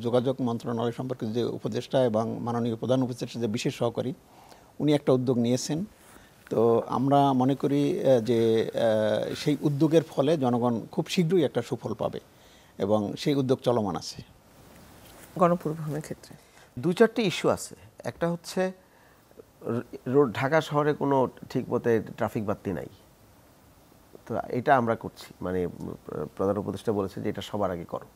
যোগাযোগ মন্ত্রণালয় সম্পর্কে যে উপদেষ্টা এবং মাননীয় প্রধান উপদেষ্টা যে বিশেষ সহকারী, উনি একটা উদ্যোগ নিয়েছেন। তো আমরা মনে করি যে সেই উদ্যোগের ফলে জনগণ খুব শীঘ্রই একটা সুফল পাবে, এবং সেই উদ্যোগ চলমান আছে। গণপরিবহনের ক্ষেত্রে 2-4টি ইস্যু আছে। একটা হচ্ছে রোড ঢাকা শহরে কোনো ঠিক মতে ট্রাফিক বাতি নাই, তো এটা আমরা করছি, মানে প্রধান উপদেষ্টা বলেছে যে এটা সবার আগে করো,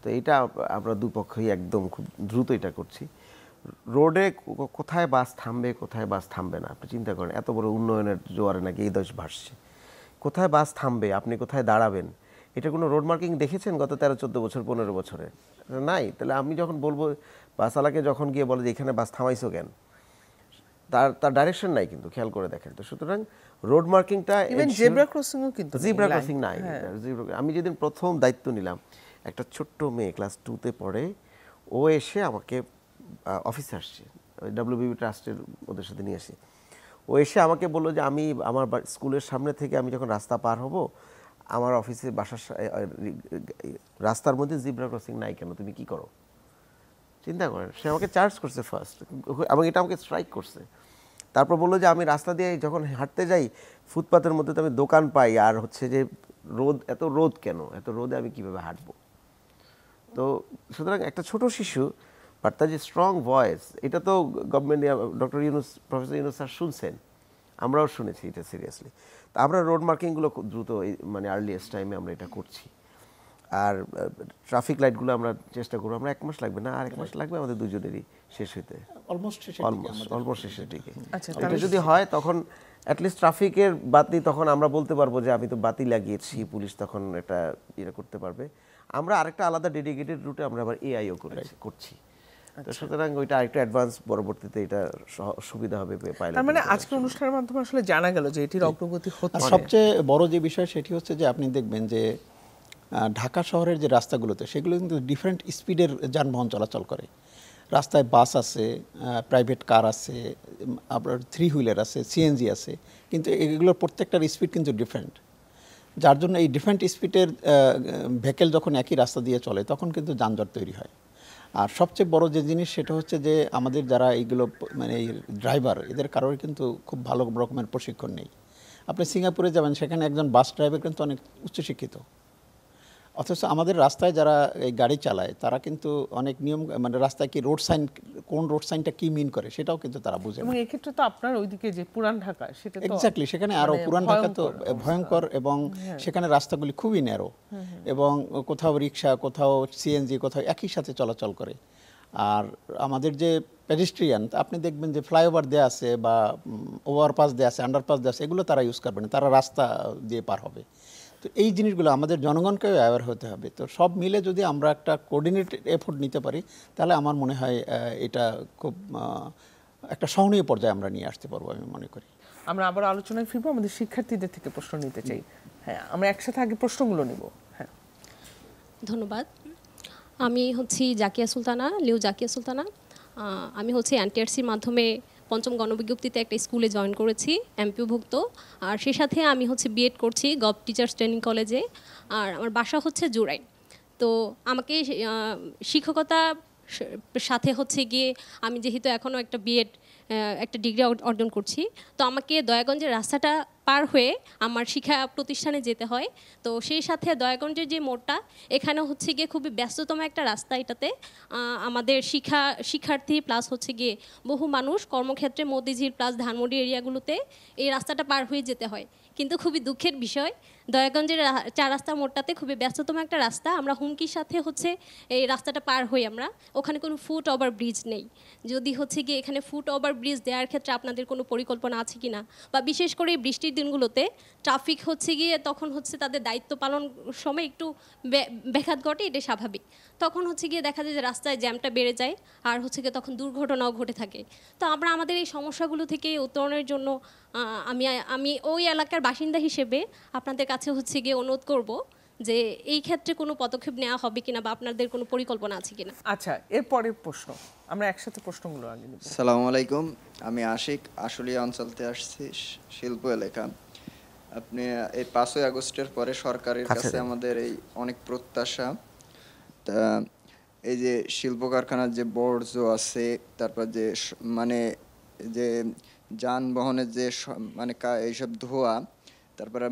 তো এটা আমরা দুপক্ষই একদম খুব দ্রুত এটা করছি। রোডে কোথায় বাস থামবে কোথায় বাস থামবে না আপনি চিন্তা করেন, এত বড় উন্নয়নের জোয়ারে নাকি এই দেশ ভাসছে, কোথায় বাস থামবে আপনি কোথায় দাঁড়াবেন, এটা কোনো রোড মার্কিং দেখেছেন গত 13-14 বছর 15 বছরে? নাই। তাহলে আমি যখন বলবো, বাসওয়ালাকে যখন গিয়ে বলে যে এখানে বাস থামাইছো কেন, তার ডাইরেকশন নাই কিন্তু, খেয়াল করে দেখেন। তো সুতরাং রোড মার্কিংটা, ইভেন জেব্রা ক্রসিংও কিন্তু জিব্রা ক্রসিং নাই। আমি যেদিন প্রথম দায়িত্ব নিলাম, একটা ছোট্ট মেয়ে ক্লাস 2-তে পড়ে, ও এসে আমাকে, অফিসে আসছে, WBB ট্রাস্টের ওদের সাথে নিয়ে আসি, ও এসে আমাকে বললো যে আমি আমার স্কুলের সামনে থেকে আমি যখন রাস্তা পার হব, আমার অফিসের বাসার রাস্তার মধ্যে জিব্রা ক্রসিং নাই কেন, তুমি কি করো? চিন্তা করেন, সে আমাকে চার্জ করছে ফার্স্ট, এবং এটা আমাকে স্ট্রাইক করছে। তারপর বললো যে আমি রাস্তা দিয়ে যখন হাঁটতে যাই, ফুটপাতের মধ্যে তো আমি দোকান পাই, আর হচ্ছে যে রোদ, এত রোদ কেন, এত রোদে আমি কিভাবে হাঁটবো? তো সুতরাং একটা ছোট শিশু, বাট তার যে স্ট্রং ভয়েস, এটা তো government, doctor Yunus, professor Yunus sir শুনছেন, আমরাও শুনেছি এটা সিরিয়াসলি। তো আমরা রোড মার্কিংগুলো খুব দ্রুত, মানে আর্লিয়েস্ট টাইমে আমরা এটা করছি। আর ট্রাফিক লাইটগুলো আমরা চেষ্টা করবো, আমরা 1 মাস লাগবে না, আর 1 মাস লাগবে আমাদের দুজনেরই শেষ হইতে, অলমোস্ট শেষের দিকে। আচ্ছা, এটা যদি হয় তখন অ্যাটলিস্ট ট্রাফিকের বাতি, তখন আমরা বলতে পারবো যে আমি তো বাতি লাগিয়েছি, পুলিশ তখন এটা ইয়ে করতে পারবে। আমরা আরেকটা আলাদা ডেডিকেটেড রুটে আমরা আবার এআইও করছি। তো সুতরাং ওইটা আরেকটা অ্যাডভান্স, পরবর্তীতে এটা সুবিধা হবে পাইলট। তার মানে আজকের অনুষ্ঠানের মাধ্যমে আসলে জানা গেল যে এটির অগ্রগতি আর হচ্ছে। সবচেয়ে বড় যে বিষয় সেটি হচ্ছে যে আপনি দেখবেন যে ঢাকা শহরের যে রাস্তাগুলোতে, সেগুলো কিন্তু ডিফারেন্ট স্পিডের যানবাহন চলাচল করে। রাস্তায় বাস আছে, প্রাইভেট কার আছে, আপনার 3 হুইলার আছে, সিএনজি আছে, কিন্তু এগুলোর প্রত্যেকটার স্পিড কিন্তু ডিফারেন্ট। যার জন্য এই ডিফারেন্ট স্পিডের ভেহিকেল যখন একই রাস্তা দিয়ে চলে, তখন কিন্তু যানজট তৈরি হয়। আর সবচেয়ে বড় যে জিনিস সেটা হচ্ছে যে আমাদের যারা এইগুলো, মানে এই ড্রাইভার, এদের কারোর কিন্তু খুব ভালো রকমের প্রশিক্ষণ নেই। আপনি সিঙ্গাপুরে যাবেন, সেখানে একজন বাস ড্রাইভার কিন্তু অনেক উচ্চশিক্ষিত, অথচ আমাদের রাস্তায় যারা এই গাড়ি চালায় তারা কিন্তু অনেক নিয়ম, মানে রাস্তায় কি রোড সাইন, কোন রোড সাইনটা কি মিন করে সেটাও কিন্তু তারা বুঝে এবং না। এক্ষেত্রে তো আপনার ওইদিকে যে পুরান ঢাকা, সেটা তো এক্স্যাক্টলি, সেখানে আরো মানে পুরান ঢাকা তো ভয়ঙ্কর, এবং সেখানে রাস্তাগুলি খুবই ন্যারো, এবং কোথাও রিক্সা, কোথাও সিএনজি, কোথাও একই সাথে চলাচল করে। আর আমাদের যে পেডেস্ট্রিয়ান, আপনি দেখবেন যে ফ্লাইওভার দেওয়া আছে বা ওভারপাস দেওয়া আছে, আন্ডারপাস দেওয়া আছে, এগুলো তারা ইউজ করবে না, তারা রাস্তা দিয়ে পার হবে। তো এই জিনিসগুলো আমাদের জনগণকেও অ্যাওয়ার হতে হবে। তো সব মিলে যদি আমরা একটা কোঅর্ডিনেটেড এফোর্ট নিতে পারি, তাহলে আমার মনে হয় এটা খুব একটা সহনীয় পর্যায়ে আমরা নিয়ে আসতে পারবো, আমি মনে করি। আমরা আবার আলোচনায় ফিরবো, আমাদের শিক্ষার্থীদের থেকে প্রশ্ন নিতে চাই। হ্যাঁ, আমরা একসাথে আগে প্রশ্নগুলো নিব। হ্যাঁ, ধন্যবাদ। আমি হচ্ছি জাকিয়া সুলতানা, লিউ জাকিয়া সুলতানা। আমি হচ্ছে এনটিআরসির মাধ্যমে 5ম গণবিজ্ঞপ্তিতে একটা স্কুলে জয়েন করেছি, এমপিওভুক্ত। আর সেই সাথে আমি হচ্ছে বিএড করছি গভ টিচার্স ট্রেনিং কলেজে। আর আমার বাসা হচ্ছে জুরাইন। তো আমাকে শিক্ষকতা সাথে হচ্ছে গিয়ে, আমি যেহেতু এখনও একটা বিএড, একটা ডিগ্রি অর্জন করছি, তো আমাকে দয়াগঞ্জের রাস্তাটা পার হয়ে আমার শিক্ষা প্রতিষ্ঠানে যেতে হয়। তো সেই সাথে দয়াগঞ্জের যে মোড়টা, এখানে হচ্ছে গিয়ে খুবই ব্যস্ততম একটা রাস্তা। এটাতে আমাদের শিক্ষার্থী প্লাস হচ্ছে গিয়ে বহু মানুষ কর্মক্ষেত্রে মতিঝিল প্লাস ধানমন্ডি এরিয়াগুলোতে এই রাস্তাটা পার হয়ে যেতে হয়। কিন্তু খুবই দুঃখের বিষয়, দয়াগঞ্জের 4 রাস্তা মোড়টাতে খুবই ব্যস্ততম একটা রাস্তা। আমরা হুমকির সাথে হচ্ছে এই রাস্তাটা পার হই। আমরা ওখানে কোনো ফুট ওভার ব্রিজ নেই। যদি হচ্ছে গিয়ে এখানে ফুট ওভার ব্রিজ দেওয়ার ক্ষেত্রে আপনাদের কোনো পরিকল্পনা আছে কি না, বা বিশেষ করে বৃষ্টির দিনগুলোতে ট্রাফিক হচ্ছে গিয়ে তখন হচ্ছে তাদের দায়িত্ব পালন সময় একটু ব্যাঘাত ঘটে, এটা স্বাভাবিক। তখন হচ্ছে গিয়ে দেখা যায় যে রাস্তায় জ্যামটা বেড়ে যায়, আর হচ্ছে গিয়ে তখন দুর্ঘটনাও ঘটে থাকে। তো আমরা আমাদের এই সমস্যাগুলো থেকে উত্তরণের জন্য আমি ওই এলাকার বাসিন্দা হিসেবে আপনাদের কাছে হচ্ছে গিয়ে অনুরোধ করব যে এই ক্ষেত্রে কোনো পদক্ষেপ নেওয়া হবে কিনা, বা আপনাদের কোনো পরিকল্পনা আছে কিনা। আচ্ছা, এরপরের প্রশ্ন আমরা একসাথে প্রশ্নগুলো আগে নিব। আসসালামু আলাইকুম, আমি আশিক, আশুলিয়া অঞ্চলতে আসছি, শিল্প এলাকা। আপনি এই 5ই আগস্টের পরে সরকারের কাছে আমাদের এই অনেক প্রত্যাশা। তা এই যে শিল্প কারখানার যে বর্জ্য আছে, তারপর যে মানে যে যানবাহনের যে মানে এইসব ধোঁয়া, তারপরে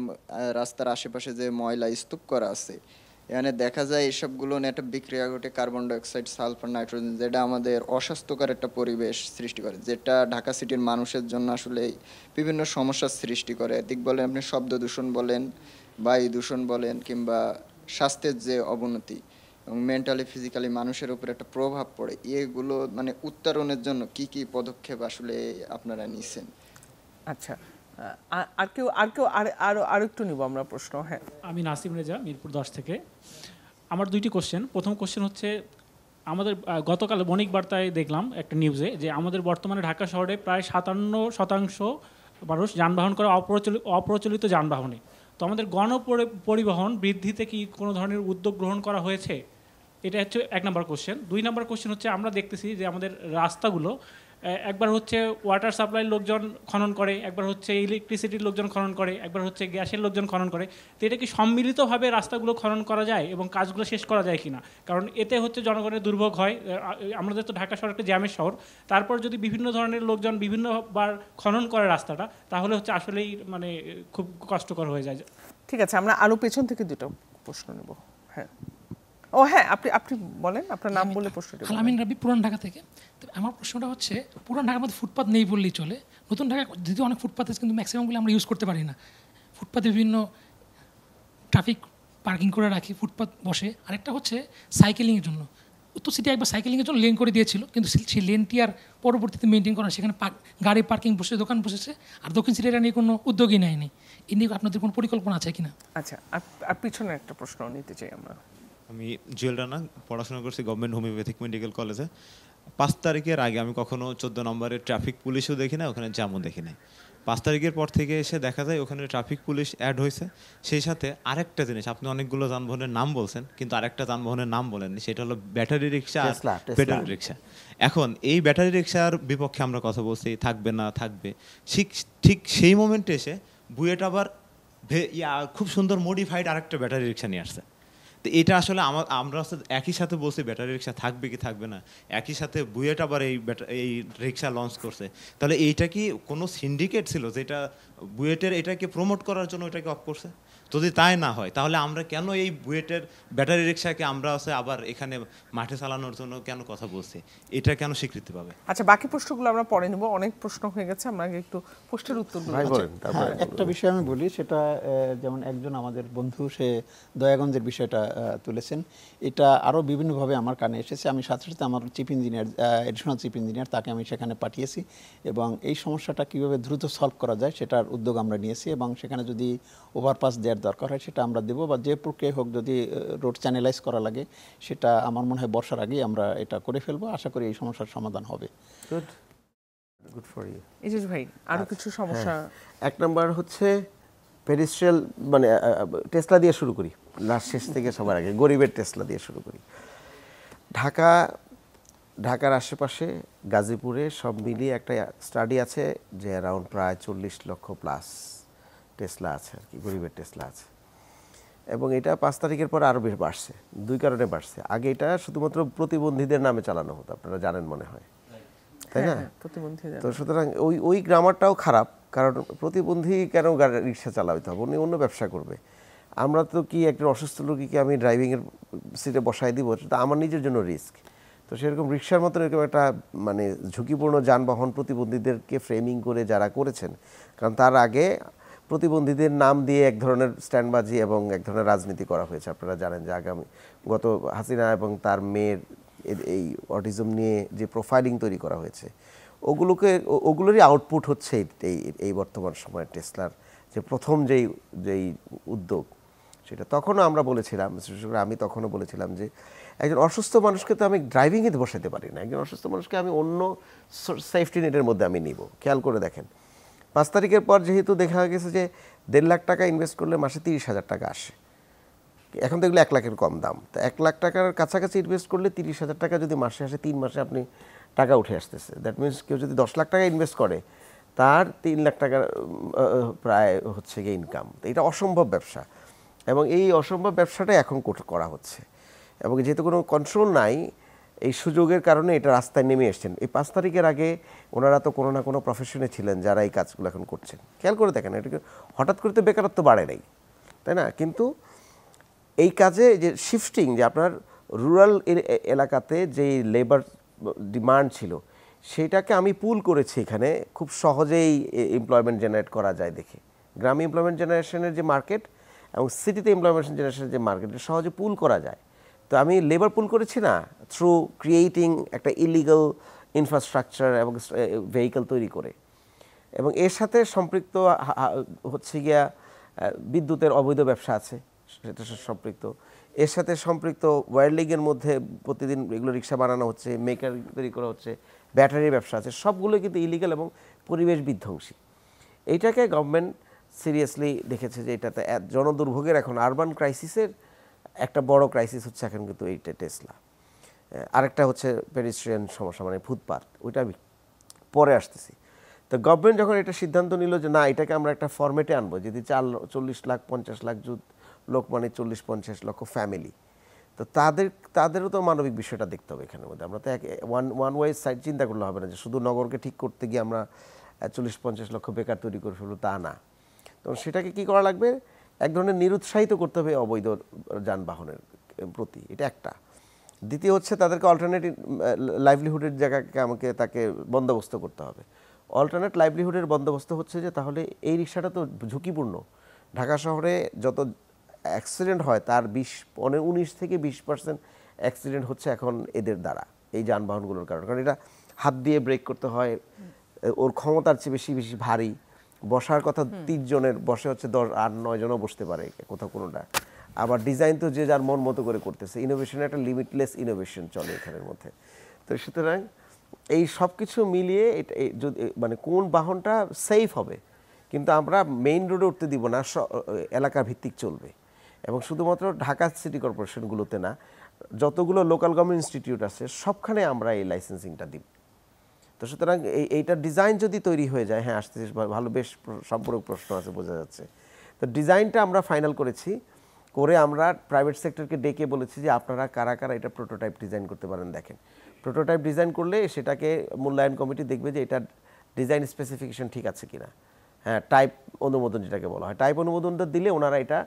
রাস্তার আশেপাশে যে ময়লা স্তূপ করা আছে, এখানে দেখা যায় এসবগুলো নিয়ে একটা বিক্রিয়া ঘটে, কার্বন ডাইঅক্সাইড, সালফার, নাইট্রোজেন, যেটা আমাদের অস্বাস্থ্যকর একটা পরিবেশ সৃষ্টি করে, যেটা ঢাকা সিটির মানুষের জন্য আসলে বিভিন্ন সমস্যার সৃষ্টি করে। দিক বলেন আপনি শব্দ দূষণ বলেন, বায়ু দূষণ বলেন, কিংবা স্বাস্থ্যের যে অবনতি এবং মেন্টালি ফিজিক্যালি মানুষের উপর একটা প্রভাব পড়ে, এগুলো মানে উত্তরণের জন্য কি কি পদক্ষেপ আসলে আপনারা নিছেন? আচ্ছা, আর কেউ আরো একটু নিব আমরা প্রশ্ন। হ্যাঁ, আমি নাসিম রেজা, মিরপুর 10 থেকে। আমার দুইটি কোশ্চেন। প্রথম কোশ্চেন হচ্ছে, আমাদের গতকাল বণিক বার্তায় দেখলাম একটা নিউজে যে আমাদের বর্তমানে ঢাকা শহরে প্রায় 57% মানুষ যানবাহন করে অপ্রচলিত যানবাহনে। তো আমাদের পরিবহন বৃদ্ধিতে কি কোনো ধরনের উদ্যোগ গ্রহণ করা হয়েছে? এটা হচ্ছে 1 নম্বর কোশ্চেন। 2 নম্বর কোশ্চেন হচ্ছে, আমরা দেখতেছি যে আমাদের রাস্তাগুলো একবার হচ্ছে ওয়াটার সাপ্লাইয়ের লোকজন খনন করে, একবার হচ্ছে ইলেকট্রিসিটির লোকজন খনন করে, একবার হচ্ছে গ্যাসের লোকজন খনন করে। তো এটা কি সম্মিলিতভাবে রাস্তাগুলো খনন করা যায় এবং কাজগুলো শেষ করা যায় কিনা? কারণ এতে হচ্ছে জনগণের দুর্ভোগ হয়। আমাদের তো ঢাকা শহর একটা জ্যামের শহর, তারপর যদি বিভিন্ন ধরনের লোকজন বিভিন্নবার খনন করে রাস্তাটা, তাহলে হচ্ছে আসলেই মানে খুব কষ্টকর হয়ে যায়। ঠিক আছে, আমরা আরো পেছন থেকে দুটো প্রশ্ন নেব। হ্যাঁ, ও হ্যাঁ, আপনি বলেন, আপনার নাম বলে প্রশ্নটা। আলামিন রাবি, পুরান ঢাকা থেকে। তো আমার প্রশ্নটা হচ্ছে, পুরান ঢাকার মধ্যে ফুটপাত নেই বললেই চলে। নতুন ঢাকা যদিও অনেক ফুটপাত আছে, কিন্তু ম্যাক্সিমামগুলো আমরা ইউজ করতে পারি না। ফুটপাতে বিভিন্ন ট্রাফিক পার্কিং করে রাখি, ফুটপাত বসে। আরেকটা হচ্ছে সাইকেলিংয়ের জন্য। উত্তর সিটি একবার সাইকেলিংয়ের জন্য লেন করে দিয়েছিল, কিন্তু সেই লেনটি আর পরবর্তীতে মেনটেন করা, সেখানে গাড়ি পার্কিং বসে, দোকান বসেছে, আর দক্ষিণ সিটি এটা নিয়ে কোনো উদ্যোগই নেয়নি। এ নিয়ে আপনাদের কোনো পরিকল্পনা আছে কিনা? আচ্ছা, আর পিছনে একটা প্রশ্ন নিতে চাই আমরা। আমি জুয়েল রানা, পড়াশোনা করছি গভর্নমেন্ট হোমিওপ্যাথিক মেডিকেল কলেজে। 5 তারিখের আগে আমি কখনো 14 নম্বরের ট্রাফিক পুলিশও দেখি না, ওখানে জ্যামও দেখি নাই। 5 তারিখের পর থেকে এসে দেখা যায় ওখানে ট্রাফিক পুলিশ অ্যাড হয়েছে। সেই সাথে আরেকটা জিনিস, আপনি অনেকগুলো যানবাহনের নাম বলছেন, কিন্তু আরেকটা যানবাহনের নাম বলেননি, সেটা হলো ব্যাটারি রিক্সা আর পেডাল রিক্সা। এখন এই ব্যাটারি রিক্সার বিপক্ষে আমরা কথা বলছি, থাকবে না থাকবে, ঠিক সেই মোমেন্টে এসে বুয়েট আবার খুব সুন্দর মডিফাইড আরেকটা ব্যাটারি রিক্সা নিয়ে আসছে। তো এটা আসলে আমরা একই সাথে বলছি ব্যাটারি রিক্সা থাকবে কি থাকবে না, একই সাথে বুয়েট আবার এই রিক্সা লঞ্চ করছে। তাহলে এইটা কি কোনো সিন্ডিকেট ছিল যেটা বুয়েটের এটাকে প্রমোট করার জন্য এটাকে অফ করছে? যদি তাই না হয়, তাহলে আমরা কেন এই বুয়েটের ব্যাটারি রিক্সাকে আমরা আবার এখানে মাঠে চালানোর জন্য কেন কথা বলছি? এটা কেন স্বীকৃতি পাবে? আচ্ছা, বাকি প্রশ্নগুলো আমরা পরে নেব, অনেক প্রশ্ন হয়ে গেছে, আমরা একটু প্রশ্নের উত্তরগুলো। একটা বিষয় আমি বলি, সেটা যেমন একজন আমাদের বন্ধু, সে দয়াগঞ্জের বিষয়টা তুলেছেন। এটা আরও বিভিন্নভাবে আমার কানে এসেছে। আমি সাথে সাথে আমার chief engineer, additional chief engineer, তাকে আমি সেখানে পাঠিয়েছি এবং এই সমস্যাটা কীভাবে দ্রুত সলভ করা যায় সেটার উদ্যোগ আমরা নিয়েছি। এবং সেখানে যদি ওভারপাস দেওয়ার দরকার হয় সেটা আমরা দেবো, বা যে প্রক্রিয়ায় হোক, যদি রোড চ্যানেলাইজ করা লাগে সেটা আমার মনে হয় বর্ষার আগেই আমরা এটা করে ফেলবো। আশা করি এই সমস্যার সমাধান হবে। Good for you. ইজাজ ভাই, আরো কিছু সমস্যা। 1 নম্বর হচ্ছে পেডিস্ট্রিয়াল, মানে টেসলা দিয়ে শুরু করি, লাস্ট শেষ থেকে সবার আগে গরিবের টেসলা দিয়ে শুরু করি। ঢাকার আশেপাশে গাজীপুরে সব মিলিয়ে একটা স্টাডি আছে যে অ্যারাউন্ড প্রায় 40 লক্ষ প্লাস টেসলা আছে আর কি, গরিবের টেসলা আছে। এবং এটা 5 তারিখের পর আরও বেশ বাড়ছে। 2 কারণে বাড়ছে। আগে এটা শুধুমাত্র প্রতিবন্ধীদের নামে চালানো হতো, আপনারা জানেন মনে হয়, তাই না? তো সুতরাং ওই গ্রামারটাও খারাপ, কারণ প্রতিবন্ধী কেন রিক্সা চালাইতে হবে, উনি অন্য ব্যবসা করবে। আমরা তো কি একজন অসুস্থ রোগীকে আমি ড্রাইভিংয়ের সিটে বসাই দিব, সেটা আমার নিজের জন্য রিস্ক। তো সেরকম রিক্সার মতন এরকম একটা মানে ঝুঁকিপূর্ণ যানবাহন প্রতিবন্ধীদেরকে ফ্রেমিং করে যারা করেছেন, কারণ তার আগে প্রতিবন্ধীদের নাম দিয়ে এক ধরনের স্ট্যান্ডবাজি এবং এক ধরনের রাজনীতি করা হয়েছে। আপনারা জানেন যে গত হাসিনা এবং তার মেয়ের এই অটিজম নিয়ে যে প্রোফাইলিং তৈরি করা হয়েছে, ওগুলোরই আউটপুট হচ্ছে এই বর্তমান সময়ের টেসলার যে প্রথম যেই উদ্যোগ, সেটা তখনও আমরা বলেছিলাম, আমি তখনও বলেছিলাম যে একজন অসুস্থ মানুষকে তো আমি ড্রাইভিংয়ে বসাতে পারি না, একজন অসুস্থ মানুষকে আমি অন্য সেফটি নেটের মধ্যে আমি নিব। খেয়াল করে দেখেন, 5 তারিখের পর যেহেতু দেখা গেছে যে 1.5 লাখ টাকা ইনভেস্ট করলে মাসে 30,000 টাকা আসে, এখন তো এগুলো 1 লাখের কম দাম। তো 1 লাখ টাকার কাছাকাছি ইনভেস্ট করলে 30,000 টাকা যদি মাসে আসে, 3 মাসে আপনি টাকা উঠে আসতেছে। দ্যাট মিনস কেউ যদি 10 লাখ টাকা ইনভেস্ট করে, তার 3 লাখ টাকার প্রায় হচ্ছে গিয়ে ইনকাম। তো এটা অসম্ভব ব্যবসা, এবং এই অসম্ভব ব্যবসাটাই এখন করা হচ্ছে। এবং যেহেতু কোনো কন্ট্রোল নাই, এই সুযোগের কারণে এটা রাস্তায় নেমে এসছেন। এই 5 তারিখের আগে ওনারা তো কোনো না কোনো প্রফেশনে ছিলেন যারা এই কাজগুলো এখন করছেন। খেয়াল করে দেখেন, এটাকে হঠাৎ করে তো বেকারত্ব বাড়ে নাই, তাই না? কিন্তু এই কাজে যে শিফটিং, যে আপনার রুরাল এলাকাতে যে লেবার ডিমান্ড ছিল সেটাকে আমি পুল করেছি এখানে, খুব সহজেই এমপ্লয়মেন্ট জেনারেট করা যায় দেখে। গ্রামে এমপ্লয়মেন্ট জেনারেশনের যে মার্কেট এবং সিটিতে এমপ্লয়মেন্ট জেনারেশনের যে মার্কেট, সহজে পুল করা যায়। তো আমি লেবার পুল করেছি না, থ্রু ক্রিয়েটিং একটা ইলিগাল ইনফ্রাস্ট্রাকচার এবং ভেহিকল তৈরি করে, এবং এর সাথে সম্পৃক্ত হচ্ছে গিয়া বিদ্যুতের অবৈধ ব্যবসা আছে, সেটা সম্পৃক্ত। এর সাথে সম্পৃক্ত ওয়ারলিংয়ের মধ্যে প্রতিদিন এগুলো রিক্সা বানানো হচ্ছে, মেকার তৈরি করা হচ্ছে, ব্যাটারির ব্যবসা আছে, সবগুলো কিন্তু ইলিগাল এবং পরিবেশ বিধ্বংসী। এইটাকে গভর্নমেন্ট সিরিয়াসলি দেখেছে যে এটাতে জনদুর্ভোগের, এখন আরবান ক্রাইসিসের একটা বড় ক্রাইসিস হচ্ছে এখন কিন্তু এইটা টেসলা। আরেকটা হচ্ছে পেডিস্ট্রিয়ান সমস্যা, মানে ফুটপাথ, ওইটা আমি পরে আসতেছি। তো গভর্নমেন্ট যখন এটা সিদ্ধান্ত নিল যে না, এটাকে আমরা একটা ফরম্যাটে আনবো, যদি 40 লাখ 50 লাখ লোক, মানে 40-50 লক্ষ ফ্যামিলি, তো তাদেরও তো মানবিক বিষয়টা দেখতে হবে এখানের মধ্যে। আমরা তো ওয়ান ওয়ে সাইড চিন্তা করলে হবে না যে শুধু নগরকে ঠিক করতে গিয়ে আমরা 40-50 লক্ষ বেকার তৈরি করে ফেলবো, তা না। তো সেটাকে কি করা লাগবে, এক ধরনের নিরুৎসাহিত করতে হবে অবৈধ যানবাহনের প্রতি, এটা একটা। দ্বিতীয় হচ্ছে তাদেরকে অল্টারনেটিভ লাইভলিহুডের জায়গাকে তাকে বন্দোবস্ত করতে হবে। অল্টারনেট লাইভলিহুডের বন্দোবস্ত হচ্ছে যে তাহলে এই রিক্সাটা তো ঝুঁকিপূর্ণ। ঢাকা শহরে যত অ্যাক্সিডেন্ট হয় তার 19 থেকে 20% অ্যাক্সিডেন্ট হচ্ছে এখন এদের দ্বারা, এই যানবাহনগুলোর কারণে। কারণ এটা হাত দিয়ে ব্রেক করতে হয়, ওর ক্ষমতার চেয়ে বেশি ভারী, বসার কথা 30 জনের, বসে হচ্ছে 10-8-9 জনও বসতে পারে কোথাও কোনোটা। আবার ডিজাইন তো যে যার মন মতো করে করতেছে, ইনোভেশনের একটা লিমিটলেস ইনোভেশন চলে এখানের মধ্যে। তো সুতরাং এই সব কিছু মিলিয়ে মানে কোন বাহনটা সেফ হবে, কিন্তু আমরা মেইন রোডে উঠতে দিব না, এলাকা ভিত্তিক চলবে। এবং শুধুমাত্র ঢাকা সিটি কর্পোরেশনগুলোতে না, যতগুলো লোকাল গভর্নমেন্ট ইনস্টিটিউট আছে সবখানে আমরা এই লাইসেন্সিংটা দিব। তো সুতরাং এইটার ডিজাইন যদি তৈরি হয়ে যায়, হ্যাঁ আসতে ভালো, বেশ সম্পূরক প্রশ্ন আছে, বোঝা যাচ্ছে। তো ডিজাইনটা আমরা ফাইনাল করেছি, করে আমরা প্রাইভেট সেক্টরকে ডেকে বলেছি যে আপনারা কারা কারা এটা প্রোটোটাইপ ডিজাইন করতে পারেন দেখেন। প্রোটোটাইপ ডিজাইন করলে সেটাকে মূল্যায়ন কমিটি দেখবে যে এটা ডিজাইন স্পেসিফিকেশন ঠিক আছে কিনা। হ্যাঁ, টাইপ অনুমোদন যেটাকে বলা হয়, টাইপ অনুমোদনটা দিলে ওনারা এটা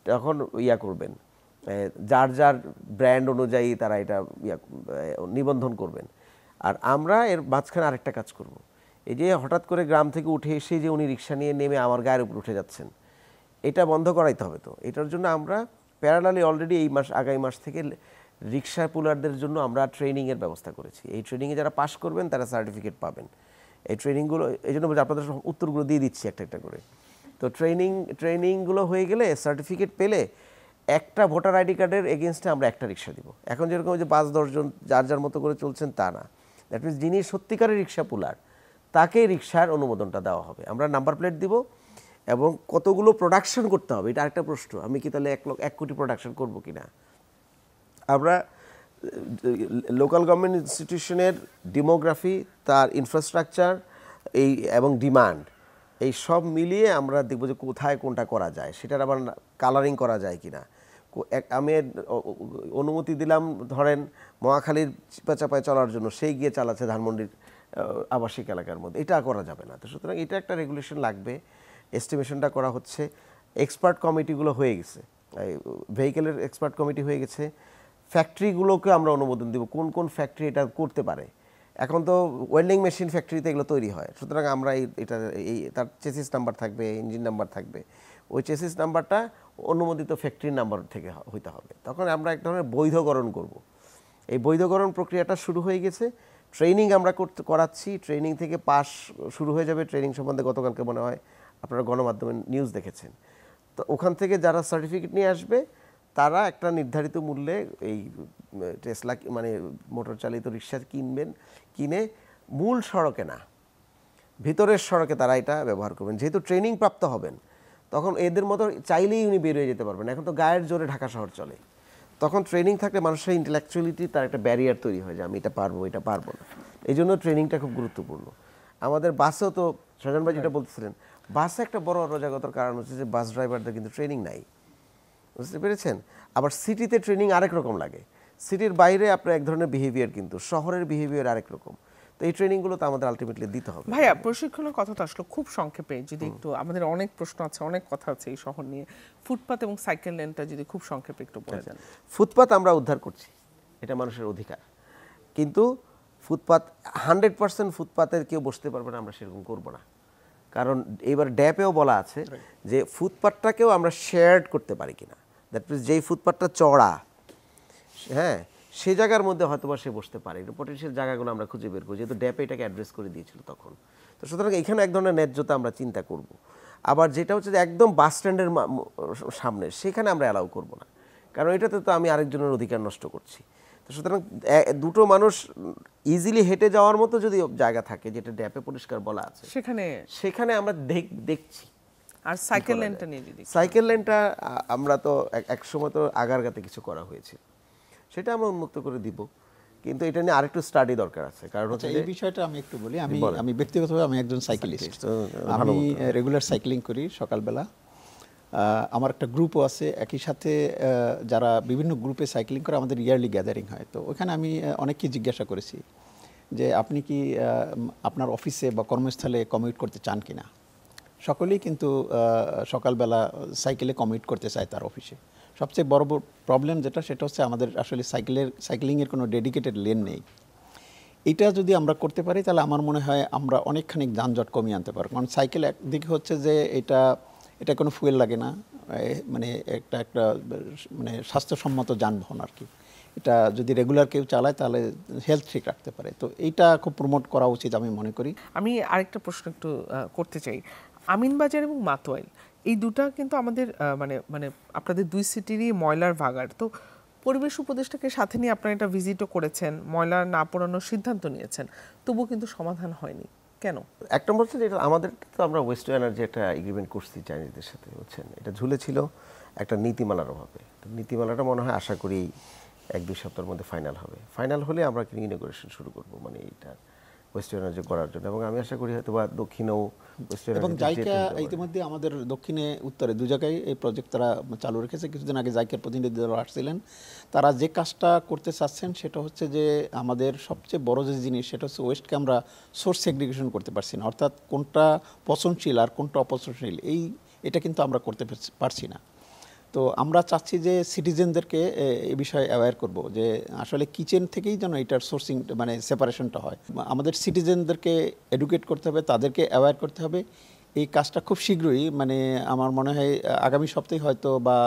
তখন করবেন, যার যার ব্র্যান্ড অনুযায়ী তারা এটা নিবন্ধন করবেন। আর আমরা এর মাঝখানে আরেকটা কাজ করব, এই যে হঠাৎ করে গ্রাম থেকে উঠে এসে যে উনি রিক্সা নিয়ে নেমে আমার গায়ের উপর উঠে যাচ্ছেন, এটা বন্ধ করাইতে হবে। তো এটার জন্য আমরা প্যারালালি অলরেডি আগামী মাস থেকে রিক্সা পুলারদের জন্য আমরা ট্রেনিংয়ের ব্যবস্থা করেছি। এই ট্রেনিংয়ে যারা পাস করবেন তারা সার্টিফিকেট পাবেন। এই ট্রেনিংগুলো, এই জন্য আপনাদের উত্তরগুলো দিয়ে দিচ্ছি একটা একটা করে। তো ট্রেনিংগুলো হয়ে গেলে, সার্টিফিকেট পেলে, একটা ভোটার আইডি কার্ডের এগেনস্টে আমরা একটা রিক্সা দিব। এখন যেরকম যে 5-10 জন যার যার মতো করে চলছেন তা না, দ্যাট মিনস যিনি সত্যিকারের রিক্সা পুলার তাকে রিক্সার অনুমোদনটা দেওয়া হবে। আমরা নাম্বার প্লেট দিব এবং কতগুলো প্রোডাকশন করতে হবে, এটা আরেকটা প্রশ্ন। আমি কি তাহলে 1 কোটি প্রোডাকশন করবো কিনা? আমরা লোকাল গভর্নমেন্ট ইনস্টিটিউশনের ডেমোগ্রাফি, তার ইনফ্রাস্ট্রাকচার এবং ডিমান্ড, এই সব মিলিয়ে আমরা দেখব যে কোথায় কোনটা করা যায়, সেটার আবার কালারিং করা যায় কিনা। আমি অনুমতি দিলাম ধরেন মহাখালীর চিপাচাপায় চলার জন্য, সেই গিয়ে চালাচ্ছে ধানমন্ডির আবাসিক এলাকার মধ্যে, এটা করা যাবে না। তো সুতরাং এটা একটা রেগুলেশন লাগবে, এস্টিমেশনটা করা হচ্ছে। এক্সপার্ট কমিটিগুলো হয়ে গেছে, ভেহিকেলের এক্সপার্ট কমিটি হয়ে গেছে। ফ্যাক্টরিগুলোকে আমরা অনুমোদন দেব, কোন কোন ফ্যাক্টরি এটা করতে পারে। এখন তো ওয়েল্ডিং মেশিন ফ্যাক্টরিতে এগুলো তৈরি হয়, সুতরাং আমরা তার চেসিস নাম্বার থাকবে, ইঞ্জিন নাম্বার থাকবে, ওই চেসিস নাম্বারটা অনুমোদিত ফ্যাক্টরির নাম্বার থেকে হইতে হবে। তখন আমরা এক ধরনের বৈধকরণ করব। এই বৈধকরণ প্রক্রিয়াটা শুরু হয়ে গেছে, ট্রেনিং আমরা করাচ্ছি, ট্রেনিং থেকে পাস শুরু হয়ে যাবে। ট্রেনিং সম্বন্ধে গতকালকে মনে হয় আপনারা গণমাধ্যমে নিউজ দেখেছেন। তো ওখান থেকে যারা সার্টিফিকেট নিয়ে আসবে তারা একটা নির্ধারিত মূল্যে এই টেসলা মানে মোটর চালিত রিক্সা কিনে মূল সড়কে না, ভিতরের সড়কে তারা এটা ব্যবহার করবেন। যেহেতু ট্রেনিং প্রাপ্ত হবেন, তখন এদের মতো চাইলেই উনি বের হয়ে যেতে পারবেন। এখন তো গায়ের জোরে ঢাকা শহর চলে, তখন ট্রেনিং থাকলে মানুষের ইন্টেলেকচুয়ালিটি তার একটা ব্যারিয়ার তৈরি হয় যে আমি এটা পারবো, এটা পারবো না। এই জন্য ট্রেনিংটা খুব গুরুত্বপূর্ণ। আমাদের বাসেও তো সজন ভাই যেটা বলতেছিলেন, বাসে একটা বড় অরাজকতার কারণ হচ্ছে যে বাস ড্রাইভারদের কিন্তু ট্রেনিং নাই, বুঝতে পেরেছেন। আবার সিটিতে ট্রেনিং আরেক রকম লাগে, সিটির বাইরে আপনার এক ধরনের বিহেভিয়ার, কিন্তু শহরের বিহেভিয়ার আরেক রকম। তো এই ট্রেনিংগুলো তো আমাদের আলটিমেটলি দিতে হবে। ভাইয়া প্রশিক্ষণের কথা তো আসলে খুব সংক্ষেপে যদি একটু, আমাদের অনেক প্রশ্ন আছে, অনেক কথা আছে এই শহর নিয়ে, ফুটপাত এবং সাইকেল লেনটা যদি খুব সংক্ষেপে একটু বলে দেন। ফুটপাত আমরা উদ্ধার করছি, এটা মানুষের অধিকার, কিন্তু ফুটপাত 100% ফুটপাতের কেউ বসতে পারবে না, আমরা সেরকম করব না। কারণ এবার ড্যাপেও বলা আছে যে ফুটপাতটাকেও আমরা শেয়ার্ড করতে পারি কিনা, দ্যাট মিনস যেই ফুটপাতটা চড়া, হ্যাঁ, সেই জায়গার মধ্যে হয়তো বা সে বসতে পারে, এটা পোটেনশিয়াল জায়গাগুলো আমরা খুঁজে বের করি, যেহেতু ড্যাপে এটাকে অ্যাড্রেস করে দিয়েছিল তখন। তো সুতরাং এখানে এক ধরনের ন্যায্যতা আমরা চিন্তা করব। আবার যেটা হচ্ছে যে একদম বাস স্ট্যান্ডের সামনে, সেখানে আমরা অ্যালাউ করব না, কারণ এটাতে তো আমি আরেকজনের অধিকার নষ্ট করছি। তো সুতরাং দুটো মানুষ ইজিলি হেঁটে যাওয়ার মতো যদি জায়গা থাকে, যেটা ড্যাপে পরিষ্কার বলা আছে, সেখানে আমরা দেখছি। আর সাইকেল লেনটা নিয়ে যদি, সাইকেল লেনটা আমরা তো এক সময় তো আগারগাতে কিছু করা হয়েছে, সেটা আমরা উন্মুক্ত করে দিব, কিন্তু এটা নিয়ে আরেকটু স্টাডি দরকার আছে। কারণ হচ্ছে এই বিষয়টা আমি একটু বলি, আমি ব্যক্তিগতভাবে আমি একজন সাইকেলিস্ট, আমি রেগুলার সাইক্লিং করি সকালবেলা। আমার একটা গ্রুপও আছে, একই সাথে যারা বিভিন্ন গ্রুপে সাইক্লিং করে আমাদের ইয়ারলি গ্যাদারিং হয়। তো ওখানে আমি অনেককে জিজ্ঞাসা করেছি যে আপনি কি আপনার অফিসে বা কর্মস্থলে কমিউট করতে চান কিনা। সকলেই কিন্তু সকালবেলা সাইকেলে কমিউট করতে চায় তার অফিসে। সবচেয়ে বড় প্রবলেম সেটা হচ্ছে আমাদের আসলে সাইক্লিংয়ের কোনো ডেডিকেটেড লেন নেই। এটা যদি আমরা করতে পারি তাহলে আমার মনে হয় আমরা অনেকখানি যানজট কমিয়ে আনতে পারবো। কারণ সাইকেল একদিকে হচ্ছে যে এটা কোনো ফুয়েল লাগে না, মানে একটা মানে স্বাস্থ্যসম্মত যানবাহন আর কি। এটা যদি রেগুলার কেউ চালায় তাহলে হেলথ ঠিক রাখতে পারে। তো এইটা খুব প্রমোট করা উচিত আমি মনে করি। আমি আরেকটা প্রশ্ন একটু করতে চাই, আমিনবাজার এবং মাতোয়াইল এই দুটা কিন্তু আমাদের মানে আপনাদের দুই সিটিরই ময়লার ভাগাড়। তো পরিবেশ উপদেষ্টাকে সাথে নিয়ে আপনারা এটা ভিজিটও করেছেন, ময়লা না পোড়ানোর সিদ্ধান্ত নিয়েছেন, তবুও কিন্তু সমাধান হয়নি, কেন? এক নম্বর হচ্ছে যেটা আমাদের তো আমরা ওয়েস্ট টু এনার্জি একটা এগ্রিমেন্ট করছি চাইনিজদের সাথে, বুঝছেন, এটা ঝুলেছিল একটা নীতিমালার অভাবে। নীতিমালাটা মনে হয় আশা করি 1-2 সপ্তাহের মধ্যে ফাইনাল হবে। ফাইনাল হলে আমরা ইনোগ্রেশন শুরু করব, মানে এইটা ওয়েস্ট এনার্জি করার জন্য, এবং আমি আশা করি হয়তো বা দক্ষিণেও ওয়েস্ট এনার্জি। এবং জাইকা ইতিমধ্যে আমাদের দক্ষিণে উত্তরে 2 জায়গায় এই প্রজেক্ট তারা চালু রেখেছে। কিছুদিন আগে জাইকার প্রতিনিধি দল আসছিলেন, তারা যে কাজটা করতে চাচ্ছেন সেটা হচ্ছে যে আমাদের সবচেয়ে বড় যে জিনিস সেটা হচ্ছে ওয়েস্টকে আমরা সোর্স সেগ্রিগেশন করতে পারছি না, অর্থাৎ কোনটা পচনশীল আর কোনটা অপচনশীল এটা কিন্তু আমরা করতে পারছি না। তো আমরা চাচ্ছি যে সিটিজেনদেরকে এই বিষয়ে অ্যাওয়্যার করব যে আসলে কিচেন থেকেই যেন এটার সোর্সিং মানে সেপারেশনটা হয়। আমাদের সিটিজেনদেরকে এডুকেট করতে হবে, তাদেরকে অ্যাওয়্যার করতে হবে। এই কাজটা খুব শীঘ্রই, মানে আমার মনে হয় আগামী সপ্তাহে হয়তো বা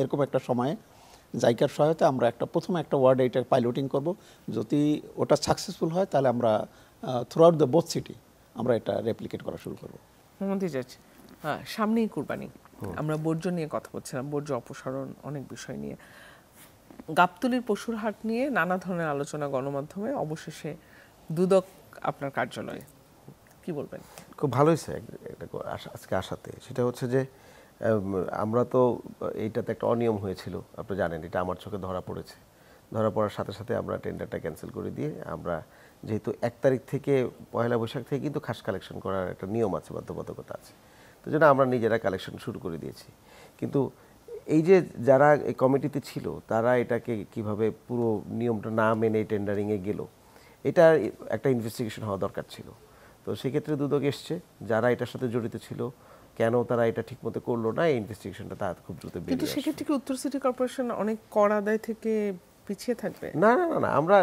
এরকম একটা সময়ে জাইকার সহায়তা আমরা প্রথমে একটা ওয়ার্ডে এটা পাইলটিং করব। যদি ওটা সাকসেসফুল হয় তাহলে আমরা through out the both city আমরা এটা রেপ্লিকেট করা শুরু করব। হ্যাঁ, সামনেই কুরবানি, আমরা বর্জ্য নিয়ে কথা বলছিলাম, বর্জ্য অপসারণ, অনেক বিষয় নিয়ে। গাবতলীর পশুর হাট নিয়ে নানা ধরনের আলোচনা গণমাধ্যমে, অবশেষে দুদক আপনার কার্যালয়ে, কি বলবেন? খুব ভালো হয়েছে আজকে আসাতে। সেটা হচ্ছে যে আমরা তো এইটাতে একটা অনিয়ম হয়েছিল, আপনি জানেন, এটা আমার চোখে ধরা পড়েছে। ধরা পড়ার সাথে সাথে আমরা টেন্ডারটা ক্যান্সেল করে দিয়ে আমরা যেহেতু 1 তারিখ থেকে 1 বৈশাখ থেকে কিন্তু খাস কালেকশন করার একটা নিয়ম আছে, বাধ্যবাধকতা আছে, তো জন্য আমরা নিজেরা কালেকশন শুরু করে দিয়েছি। কিন্তু এই যে যারা এই কমিটিতে ছিল তারা এটাকে কিভাবে পুরো নিয়মটা না মেনে টেন্ডারিংয়ে গেল, এটা একটা ইনভেস্টিগেশন হওয়া দরকার ছিল। তো সেক্ষেত্রে দুদক এসছে, যারা এটার সাথে জড়িত ছিল, কেন তারা এটা ঠিকমতো করলো না, এই ইনভেস্টিগেশনটা তার খুব দ্রুত বেরিয়ে আসবে। কিন্তু সেক্ষেত্রে কি উত্তর সিটি কর্পোরেশন অনেক কর আদায় থেকে পিছিয়ে থাকবে? না না না, আমরা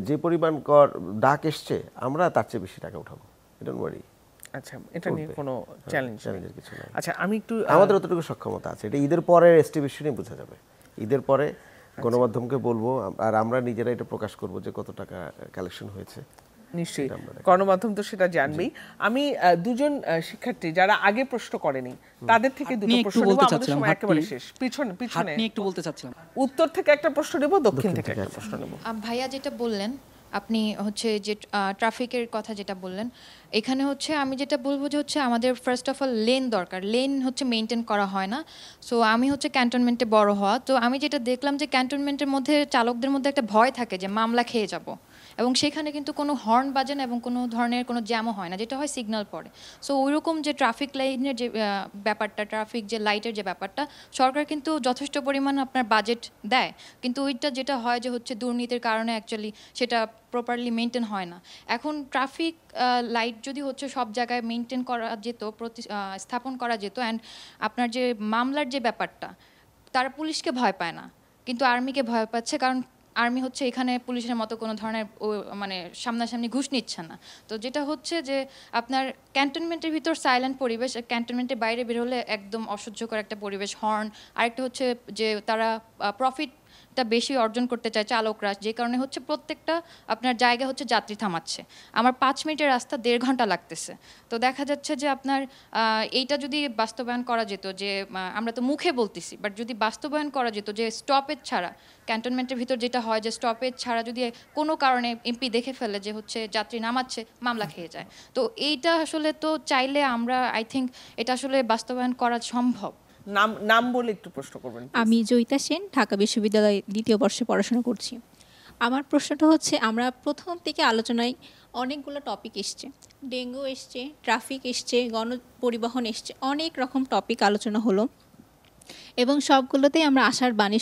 যে পরিমাণ কর ডাক এসছে আমরা তার চেয়ে বেশি টাকা উঠাবো, ডোন্ট ওয়ারি। আচ্ছা, এটা নিয়ে কোনো চ্যালেঞ্জের কিছু নাই। আচ্ছা, আমি একটু আমাদের অতটুকু সক্ষমতা আছে, এটা ঈদের পরে এস্টিমেশনই বোঝা যাবে। ঈদের পরে গণমাধ্যমকে বলবো, আর আমরা নিজেরা এটা প্রকাশ করব যে কত টাকা কালেকশন হয়েছে। নিশ্চয়ই গণমাধ্যম তো সেটা জানবেই। আমি দুজন শিক্ষার্থী যারা আগে প্রশ্ন করেনি তাদের থেকে দুটো প্রশ্ন নেব, আমাদের সময় একেবারে শেষ। পিছনে একটু বলতে চাচ্ছিলাম, উত্তর থেকে একটা প্রশ্ন নেব, দক্ষিণ থেকে একটা প্রশ্ন নেব। ভাইয়া যেটা বললেন আপনি হচ্ছে যে ট্রাফিকের কথা যেটা বললেন, এখানে হচ্ছে আমি যেটা বলবো যে হচ্ছে আমাদের ফার্স্ট অফ অল লেন দরকার, লেন হচ্ছে মেনটেন করা হয় না। সো আমি হচ্ছে ক্যান্টনমেন্টে বড় হওয়া, তো আমি যেটা দেখলাম যে ক্যান্টনমেন্টের মধ্যে চালকদের মধ্যে একটা ভয় থাকে যে মামলা খেয়ে যাব, এবং সেখানে কিন্তু কোনো হর্ন বাজে না এবং কোনো ধরনের কোনো জ্যামও হয় না, যেটা হয় সিগন্যাল পড়ে। সো ওইরকম যে ট্রাফিক লাইনের যে ব্যাপারটা, ট্রাফিক যে লাইটের যে ব্যাপারটা, সরকার কিন্তু যথেষ্ট পরিমাণ আপনার বাজেট দেয়, কিন্তু ওইটা যেটা হয় যে হচ্ছে দুর্নীতির কারণে অ্যাকচুয়ালি সেটা প্রপারলি মেনটেন হয় না। এখন ট্রাফিক লাইট যদি হচ্ছে সব জায়গায় মেনটেন করা যেত, স্থাপন করা যেত, অ্যান্ড আপনার যে মামলার যে ব্যাপারটা, তারা পুলিশকে ভয় পায় না কিন্তু আর্মিকে ভয় পাচ্ছে, কারণ আর্মি হচ্ছে এখানে পুলিশের মতো কোনো ধরনের মানে সামনাসামনি ঘুষ নিচ্ছে না। তো যেটা হচ্ছে যে আপনার ক্যান্টনমেন্টের ভিতর সাইলেন্ট পরিবেশ, ক্যান্টনমেন্টের বাইরে বের হলে একদম অসহ্যকর একটা পরিবেশ, হর্ন। আরেকটা হচ্ছে যে তারা প্রফিটটা বেশি অর্জন করতে চায় চালকরা, যে কারণে হচ্ছে প্রত্যেকটা আপনার জায়গা হচ্ছে যাত্রী থামাচ্ছে। আমার 5 মিনিটের রাস্তা 1.5 ঘন্টা লাগতেছে। তো দেখা যাচ্ছে যে আপনার এইটা যদি বাস্তবায়ন করা যেত, যে আমরা তো মুখে বলতেছি, বাট যদি বাস্তবায়ন করা যেত যে স্টপেজ ছাড়া, ক্যান্টনমেন্টের ভিতর যেটা হয় যে স্টপেজ ছাড়া যদি কোনো কারণে এমপি দেখে ফেলে যে হচ্ছে যাত্রী নামাচ্ছে, মামলা খেয়ে যায়। তো এইটা আসলে তো চাইলে আমরা আই থিঙ্ক এটা আসলে বাস্তবায়ন করা সম্ভব। নাম বলে একটু প্রশ্ন করবেন। আমি জয়িতা সেন, ঢাকা বিশ্ববিদ্যালয়ে 2য় বর্ষে পড়াশোনা করছি। আমার প্রশ্নটা হচ্ছে, আমরা প্রথম থেকে আলোচনায় অনেকগুলো টপিক এসছে, ডেঙ্গু এসছে, ট্রাফিক এসছে, গণপরিবহন এসছে, অনেক রকম টপিক আলোচনা হলো, এবং সবগুলোতেই আমরা আশার বাণী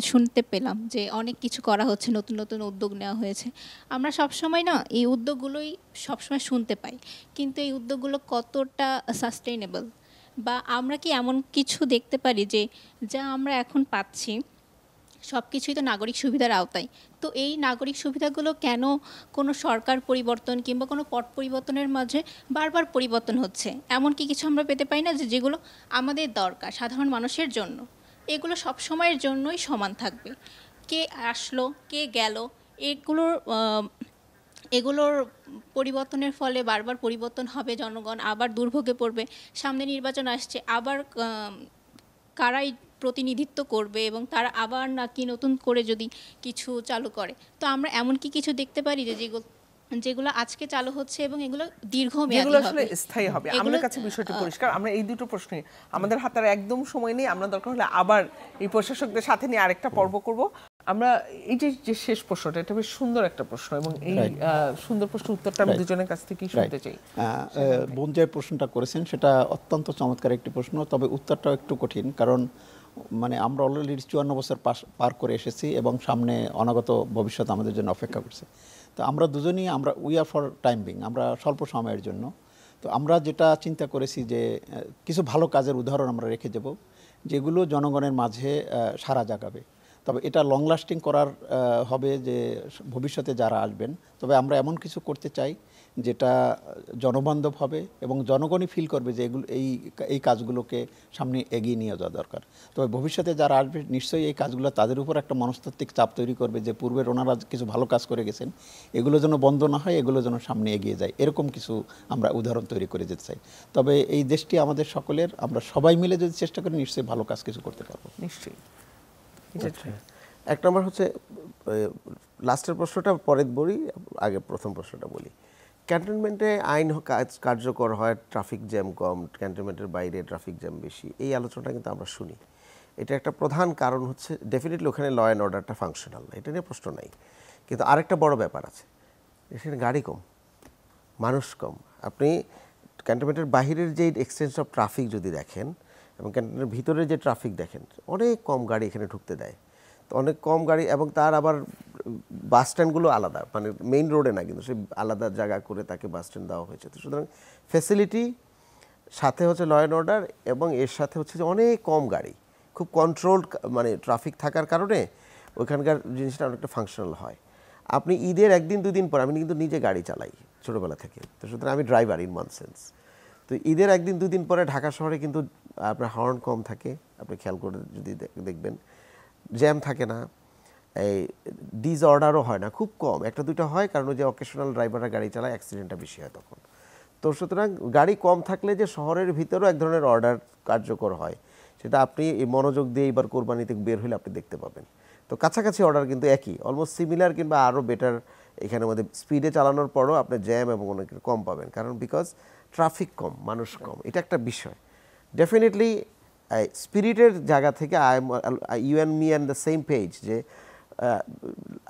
শুনতে পেলাম যে অনেক কিছু করা হচ্ছে, নতুন নতুন উদ্যোগ নেওয়া হয়েছে। আমরা সবসময় না এই উদ্যোগগুলোই সবসময় শুনতে পাই, কিন্তু এই উদ্যোগগুলো কতটা সাস্টেইনেবল, বা আমরা কি এমন কিছু দেখতে পারি যে যা আমরা এখন পাচ্ছি সব কিছুই তো নাগরিক সুবিধার আওতায়, তো এই নাগরিক সুবিধাগুলো কেন কোনো সরকার পরিবর্তন কিংবা কোনো পট পরিবর্তনের মাঝে বারবার পরিবর্তন হচ্ছে? এমন কি কিছু আমরা পেতে পাই না যে যেগুলো আমাদের দরকার সাধারণ মানুষের জন্য, এগুলো সব সময়ের জন্যই সমান থাকবে? কে আসলো, কে গেল, এগুলোর পরিবর্তনের ফলে বারবার পরিবর্তন হবে, জনগণ আবার দুর্ভোগে পড়বে, সামনে নির্বাচন আসছে, আবার কারাই প্রতিনিধিত্ব করবে এবং তারা আবার নাকি নতুন করে যদি কিছু চালু করে। তো আমরা এমন কি কিছু দেখতে পারি যে যেগুলো আজকে চালু হচ্ছে এবং এগুলো দীর্ঘমেয়াদী হবে, আসলে স্থায়ী হবে? আমার কাছে বিষয়টি পরিষ্কার। আমরা এই দুটো প্রশ্নে আমাদের হাতে একদম সময় নেই, আমরা দরকার হলে আবার এই প্রশাসকদের সাথে নিয়ে আরেকটা পর্ব করব। আমরা এই যে শেষ প্রশ্নটা, এটা বেশ সুন্দর একটা প্রশ্ন, এবং এই সুন্দর প্রশ্ন উত্তরটা আমি দুজনের কাছ থেকেই শুনতে চাই। বোন যে প্রশ্নটা করেছেন সেটা অত্যন্ত চমৎকার একটি প্রশ্ন, তবে উত্তরটাও একটু কঠিন, কারণ মানে আমরা অলরেডি 54 বছর পার করে এসেছি এবং সামনে অনাগত ভবিষ্যৎ আমাদের জন্য অপেক্ষা করছে। তো আমরা দুজনেই we are for time being, আমরা স্বল্প সময়ের জন্য। তো আমরা যেটা চিন্তা করেছি যে কিছু ভালো কাজের উদাহরণ আমরা রেখে যাব যেগুলো জনগণের মাঝে সাড়া জাগাবে। তবে এটা লং লাস্টিং করার হবে যে ভবিষ্যতে যারা আসবেন, তবে আমরা এমন কিছু করতে চাই যেটা জনবান্ধব হবে এবং জনগণই ফিল করবে যে এই কাজগুলোকে সামনে এগিয়ে নিয়ে যাওয়া দরকার। তবে ভবিষ্যতে যারা আসবে নিশ্চয়ই এই কাজগুলো তাদের উপর একটা মনস্তাত্ত্বিক চাপ তৈরি করবে যে পূর্বের ওনারা কিছু ভালো কাজ করে গেছেন, এগুলো যেন বন্ধ না হয়, এগুলো যেন সামনে এগিয়ে যায়, এরকম কিছু আমরা উদাহরণ তৈরি করে যেতে চাই। তবে এই দেশটি আমাদের সকলের, আমরা সবাই মিলে যদি চেষ্টা করি নিশ্চয়ই ভালো কাজ কিছু করতে পারবো। নিশ্চয়ই। এক নম্বর হচ্ছে লাস্টের প্রশ্নটা পরে বলি, আগে প্রথম প্রশ্নটা বলি। ক্যান্টনমেন্টে আইন কার্যকর হয়, ট্রাফিক জ্যাম কম, ক্যান্টনমেন্টের বাইরে ট্রাফিক জ্যাম বেশি, এই আলোচনাটা কিন্তু আমরা শুনি। এটা একটা প্রধান কারণ হচ্ছে ডেফিনেটলি ওখানে ল অ্যান্ড অর্ডারটা ফাংশনাল না, এটা নিয়ে প্রশ্ন নাই। কিন্তু আরেকটা বড় ব্যাপার আছে, এখানে গাড়ি কম, মানুষ কম। আপনি ক্যান্টনমেন্টের বাহিরের যে এক্সচেঞ্জ অফ ট্রাফিক যদি দেখেন এবং ক্যান্টনমেন্টের ভিতরে যে ট্রাফিক দেখেন, অনেক কম গাড়ি এখানে ঢুকতে দেয়, তো অনেক কম গাড়ি, এবং তার আবার বাস স্ট্যান্ডগুলো আলাদা, মানে মেইন রোডে না, কিন্তু সে আলাদা জায়গা করে তাকে বাস স্ট্যান্ড দেওয়া হয়েছে। তো সুতরাং ফ্যাসিলিটি সাথে হচ্ছে ল অ্যান্ড অর্ডার, এবং এর সাথে হচ্ছে যে অনেক কম গাড়ি, খুব কন্ট্রোলড মানে ট্রাফিক থাকার কারণে ওইখানকার জিনিসটা অনেকটা ফাংশনাল হয়। আপনি ঈদের 1-2 দিন পর, আমি কিন্তু নিজে গাড়ি চালাই ছোটোবেলা থেকে, তো সুতরাং আমি ড্রাইভার ইন ওয়ান সেন্স। তো ঈদের 1-2 দিন পরে ঢাকা শহরে কিন্তু আপনার হর্ন কম থাকে, আপনি খেয়াল করে যদি দেখবেন, জ্যাম থাকে না, এই ডিসঅর্ডারও হয় না, খুব কম, 1-2টা হয়, কারণ ওই যে অকেশনাল ড্রাইভাররা গাড়ি চালায়, অ্যাক্সিডেন্টটা বেশি হয় তখন। তো সুতরাং গাড়ি কম থাকলে যে শহরের ভিতরেও এক ধরনের অর্ডার কার্যকর হয়, সেটা আপনি এই মনোযোগ দিয়ে এবার কোরবানিতে বের হলে আপনি দেখতে পাবেন। তো কাছাকাছি অর্ডার কিন্তু একই, অলমোস্ট সিমিলার কিংবা আরও বেটার এখানের মধ্যে স্পিডে চালানোর পরও আপনি জ্যাম এবং অনেক কম পাবেন, কারণ বিকজ ট্রাফিক কম, মানুষ কম, এটা একটা বিষয়। ডেফিনেটলি স্পিরিটের জায়গা থেকে you and me and the same page, যে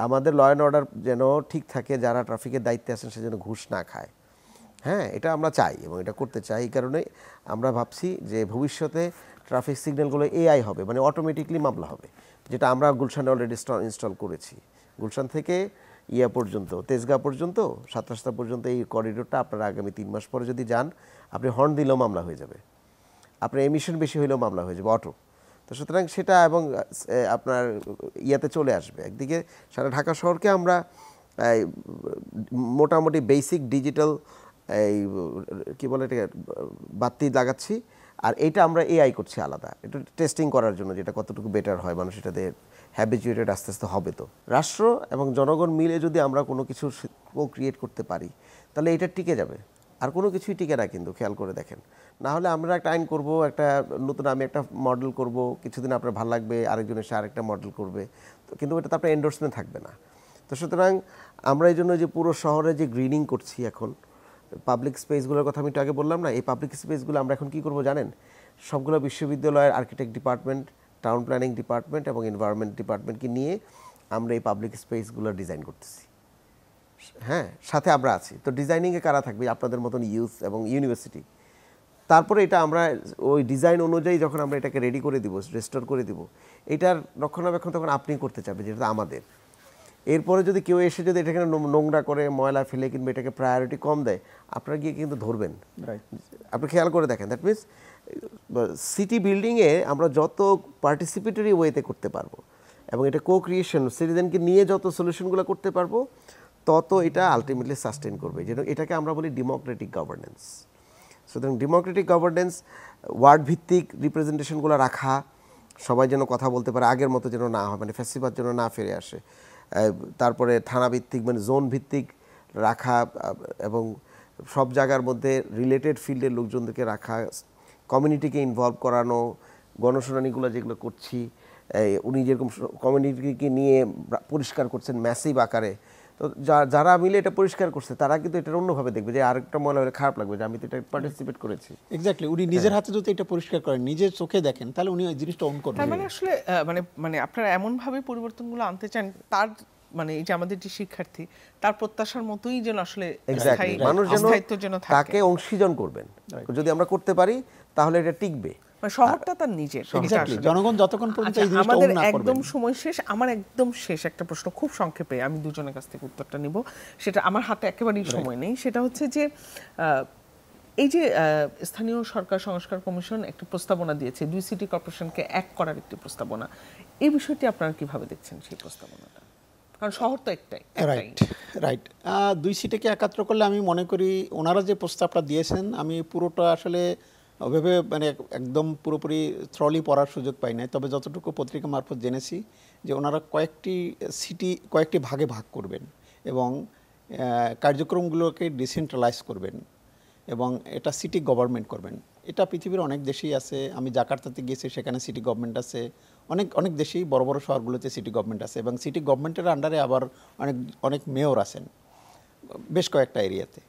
আমাদের ল অ্যান্ড অর্ডার যেন ঠিক থাকে, যারা ট্রাফিকের দায়িত্বে আছেন সে যেন ঘুষ না খায়। হ্যাঁ, এটা আমরা চাই এবং এটা করতে চাই। এই কারণে আমরা ভাবছি যে ভবিষ্যতে ট্রাফিক সিগন্যালগুলো এআই হবে, মানে অটোমেটিকলি মামলা হবে, যেটা আমরা গুলশানে অলরেডি ইনস্টল করেছি। গুলশান থেকে ইয়া পর্যন্ত, তেজগাঁ পর্যন্ত, ৭ রাস্তা পর্যন্ত এই করিডোরটা আপনারা আগামী 3 মাস পরে যদি যান, আপনি হর্ন দিলেও মামলা হয়ে যাবে, আপনার এমিশন বেশি হলেও মামলা হয়ে যাবে অটো। তো সুতরাং সেটা এবং আপনার ইয়াতে চলে আসবে। একদিকে সারা ঢাকা শহরকে আমরা মোটামুটি বেসিক ডিজিটাল এই কী বলে এটা বাতি লাগাচ্ছি, আর এইটা আমরা এআই করছি আলাদা, এটা টেস্টিং করার জন্য, যেটা কতটুকু বেটার হয়, মানুষ এটাতে হ্যাবিচুয়েটেড আস্তে আস্তে হবে। তো রাষ্ট্র এবং জনগণ মিলে যদি আমরা কোনো কিছু ক্রিয়েট করতে পারি, তাহলে এটা টিকে যাবে। আর কোনো কিছুই টিকে না, কিন্তু খেয়াল করে দেখেন, না হলে আমরা একটা আইন করব, একটা নতুন আমি একটা মডেল করব, কিছুদিন আপনার ভালো লাগবে, আরেকজন এসে আরেকটা মডেল করবে, তো কিন্তু ওটাতে আপনার এন্ডোর্সমেন্ট থাকবে না। তো সুতরাং আমরা এই জন্য যে পুরো শহরে যে গ্রিনিং করছি এখন, পাবলিক স্পেসগুলোর কথা আমি একটু আগে বললাম না, এই পাবলিক স্পেসগুলো আমরা এখন কী করবো জানেন, সবগুলো বিশ্ববিদ্যালয়ের architect department, town planning department এবং এনভায়রনমেন্ট ডিপার্টমেন্টকে নিয়ে আমরা এই পাবলিক স্পেসগুলো ডিজাইন করতেছি। হ্যাঁ, সাথে আমরা আছি। তো ডিজাইনিংয়ে কারা থাকবে? আপনাদের মতন ইউথ এবং ইউনিভার্সিটি। তারপরে এটা আমরা ওই ডিজাইন অনুযায়ী যখন আমরা এটাকে রেডি করে দিব, রেস্টোর করে দিব, এটার রক্ষণাবেক্ষণ তখন আপনি করতে চাবেন, যেটা আমাদের। এরপরে যদি কেউ এসে যদি এটাকে নোংরা করে, ময়লা ফেলে, কিংবা এটাকে প্রায়োরিটি কম দেয়, আপনারা গিয়ে কিন্তু ধরবেন। আপনি খেয়াল করে দেখেন, দ্যাট মিনস সিটি বিল্ডিংয়ে আমরা যত পার্টিসিপেটরি ওয়েতে করতে পারবো এবং এটা কো ক্রিয়েশন, সিটিজেনকে নিয়ে যত সলিউশনগুলো করতে পারবো, তত এটা আলটিমেটলি সাস্টেন করবে। যেন এটাকে আমরা বলি ডেমোক্রেটিক গভর্নেন্স। সুতরাং ডেমোক্রেটিক গভর্নেন্স, ওয়ার্ড ভিত্তিক রিপ্রেজেন্টেশনগুলো রাখা, সবাই যেন কথা বলতে পারে, আগের মতো যেন না হয়, মানে ফ্যাসিবাদ যেন না ফিরে আসে। তারপরে থানা ভিত্তিক, মানে জোন ভিত্তিক রাখা, এবং সব জায়গার মধ্যে রিলেটেড ফিল্ডের লোকজনদেরকে রাখা, কমিউনিটিকে ইনভলভ করানো, গণশুনানিগুলো যেগুলো করছি, উনি যেরকম কমিউনিটিকে নিয়ে পরিষ্কার করছেন ম্যাসিভ আকারে, তো যারা মিলে এটা পরিষ্কার করছে তারা কিন্তু এটা অন্যভাবে দেখবে, যে আরেকটা মনে হলে খারাপ লাগবে যে আমি তো এটা পার্টিসিপেট করেছি। এক্স্যাক্টলি, উনি নিজের হাতে যদি এটা পরিষ্কার করেন, নিজের চোখে দেখেন, তাহলে উনি ওই জিনিসটা অন করবেন। তার মানে আসলে মানে আপনারা এমনভাবে পরিবর্তনগুলো আনতে চান, তার মানে এই যে আমাদের যে শিক্ষার্থী, তার প্রত্যাশার মতোই যেন আসলে মানুষ যেন তাকে অংশীজন করবেন। যদি আমরা করতে পারি তাহলে এটা টিকবে। শহরটা তার নিজের, জনগণ যতক্ষণ পর্যন্ত এই জিনিসটা আমাদের না করবে। একদম সময় শেষ। আমার একদম শেষ একটা প্রশ্ন, খুব সংক্ষেপে আমি দুজনের কাছ থেকে উত্তরটা নিব, সেটা আমার হাতে একেবারেই সময় নেই। সেটা হচ্ছে যে এই যে স্থানীয় সরকার সংস্কার কমিশন একটা প্রস্তাবনা দিয়েছে, 2 সিটি কর্পোরেশনকে এক করার একটি প্রস্তাবনা, এই বিষয়টি আপনারা কিভাবে দেখছেন সেই প্রস্তাবনাটা? কারণ শহর তো একটাই। রাইট 2 সিটিকে একাত্র করলে আমি মনে করি ওনারা যে প্রস্তাবটা দিয়েছেন, আমি পুরোটা আসলে ওইভাবে মানে একদম পুরোপুরি থ্রলি পড়ার সুযোগ পাই নাই, তবে যতটুকু পত্রিকা মারফত জেনেছি যে ওনারা কয়েকটি ভাগে ভাগ করবেন এবং কার্যক্রমগুলোকে ডিসেন্ট্রালাইজ করবেন এবং এটা সিটি গভর্নমেন্ট করবেন। এটা পৃথিবীর অনেক দেশেই আছে। আমি জাকার্তাতে গিয়েছি, সেখানে সিটি গভর্নমেন্ট আছে। অনেক দেশেই বড় বড় শহরগুলোতে সিটি গভর্নমেন্ট আছে এবং সিটি গভর্নমেন্টের আন্ডারে আবার অনেক মেয়র আছেন বেশ কয়েকটা এরিয়াতে।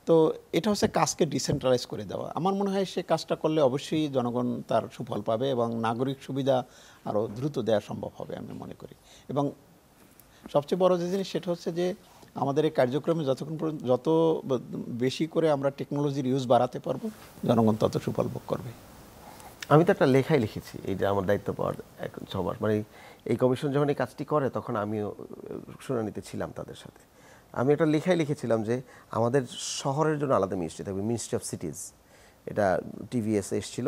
তো এটা হচ্ছে কাজকে ডিসেন্ট্রালাইজ করে দেওয়া। আমার মনে হয় সে কাজটা করলে অবশ্যই জনগণ তার সুফল পাবে এবং নাগরিক সুবিধা আরও দ্রুত দেওয়া সম্ভব হবে আমি মনে করি। এবং সবচেয়ে বড় যে জিনিস সেটা হচ্ছে যে আমাদের এই কার্যক্রমে যত বেশি করে আমরা টেকনোলজির ইউজ বাড়াতে পারবো, জনগণ তত সুফল ভোগ করবে। আমি তো একটা লেখাই লিখেছি, এই যে আমার দায়িত্ব পাওয়ার সবার, মানে এই কমিশন যখন এই কাজটি করে তখন আমিও শুনানিতে ছিলাম তাদের সাথে। আমি একটা লেখাই লিখেছিলাম যে আমাদের শহরের জন্য আলাদা মিনিস্ট্রি থাকবে, মিনিস্ট্রি অফ সিটিজ, এটা টিভিএসে এসেছিল।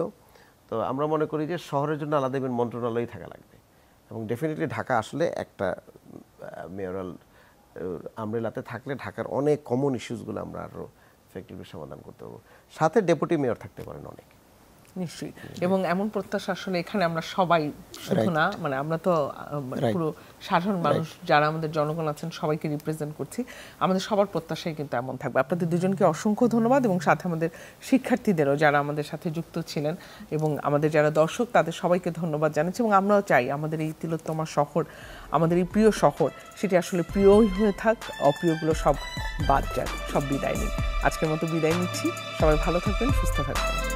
তো আমরা মনে করি যে শহরের জন্য আলাদা মন্ত্রণালয় থাকা লাগবে এবং ডেফিনেটলি ঢাকা আসলে একটা মেয়রাল আমরেলাতে থাকলে ঢাকার অনেক কমন ইস্যুসগুলো আমরা আরও এফেক্টিভলি সমাধান করতে পারবো। সাথে ডেপুটি মেয়র থাকতে পারেন অনেক। নিশ্চয়ই, এবং এমন প্রত্যাশা আসলে এখানে আমরা সবাই শুধু না, মানে আমরা তো পুরো সাধারণ মানুষ যারা আমাদের জনগণ আছেন সবাইকে রিপ্রেজেন্ট করছি, আমাদের সবার প্রত্যাশাই কিন্তু এমন থাকবে। আপনাদের দুজনকে অসংখ্য ধন্যবাদ, এবং সাথে আমাদের শিক্ষার্থীদেরও যারা আমাদের সাথে যুক্ত ছিলেন এবং আমাদের যারা দর্শক তাদের সবাইকে ধন্যবাদ জানাচ্ছি। এবং আমরাও চাই আমাদের এই তিলোত্তমা শহর, আমাদের এই প্রিয় শহর, সেটি আসলে প্রিয়ই হয়ে থাক, অপ্রিয়গুলো সব বাদ যাক, সব বিদায় নিই। আজকের মতো বিদায় নিচ্ছি, সবাই ভালো থাকবেন, সুস্থ থাকবেন।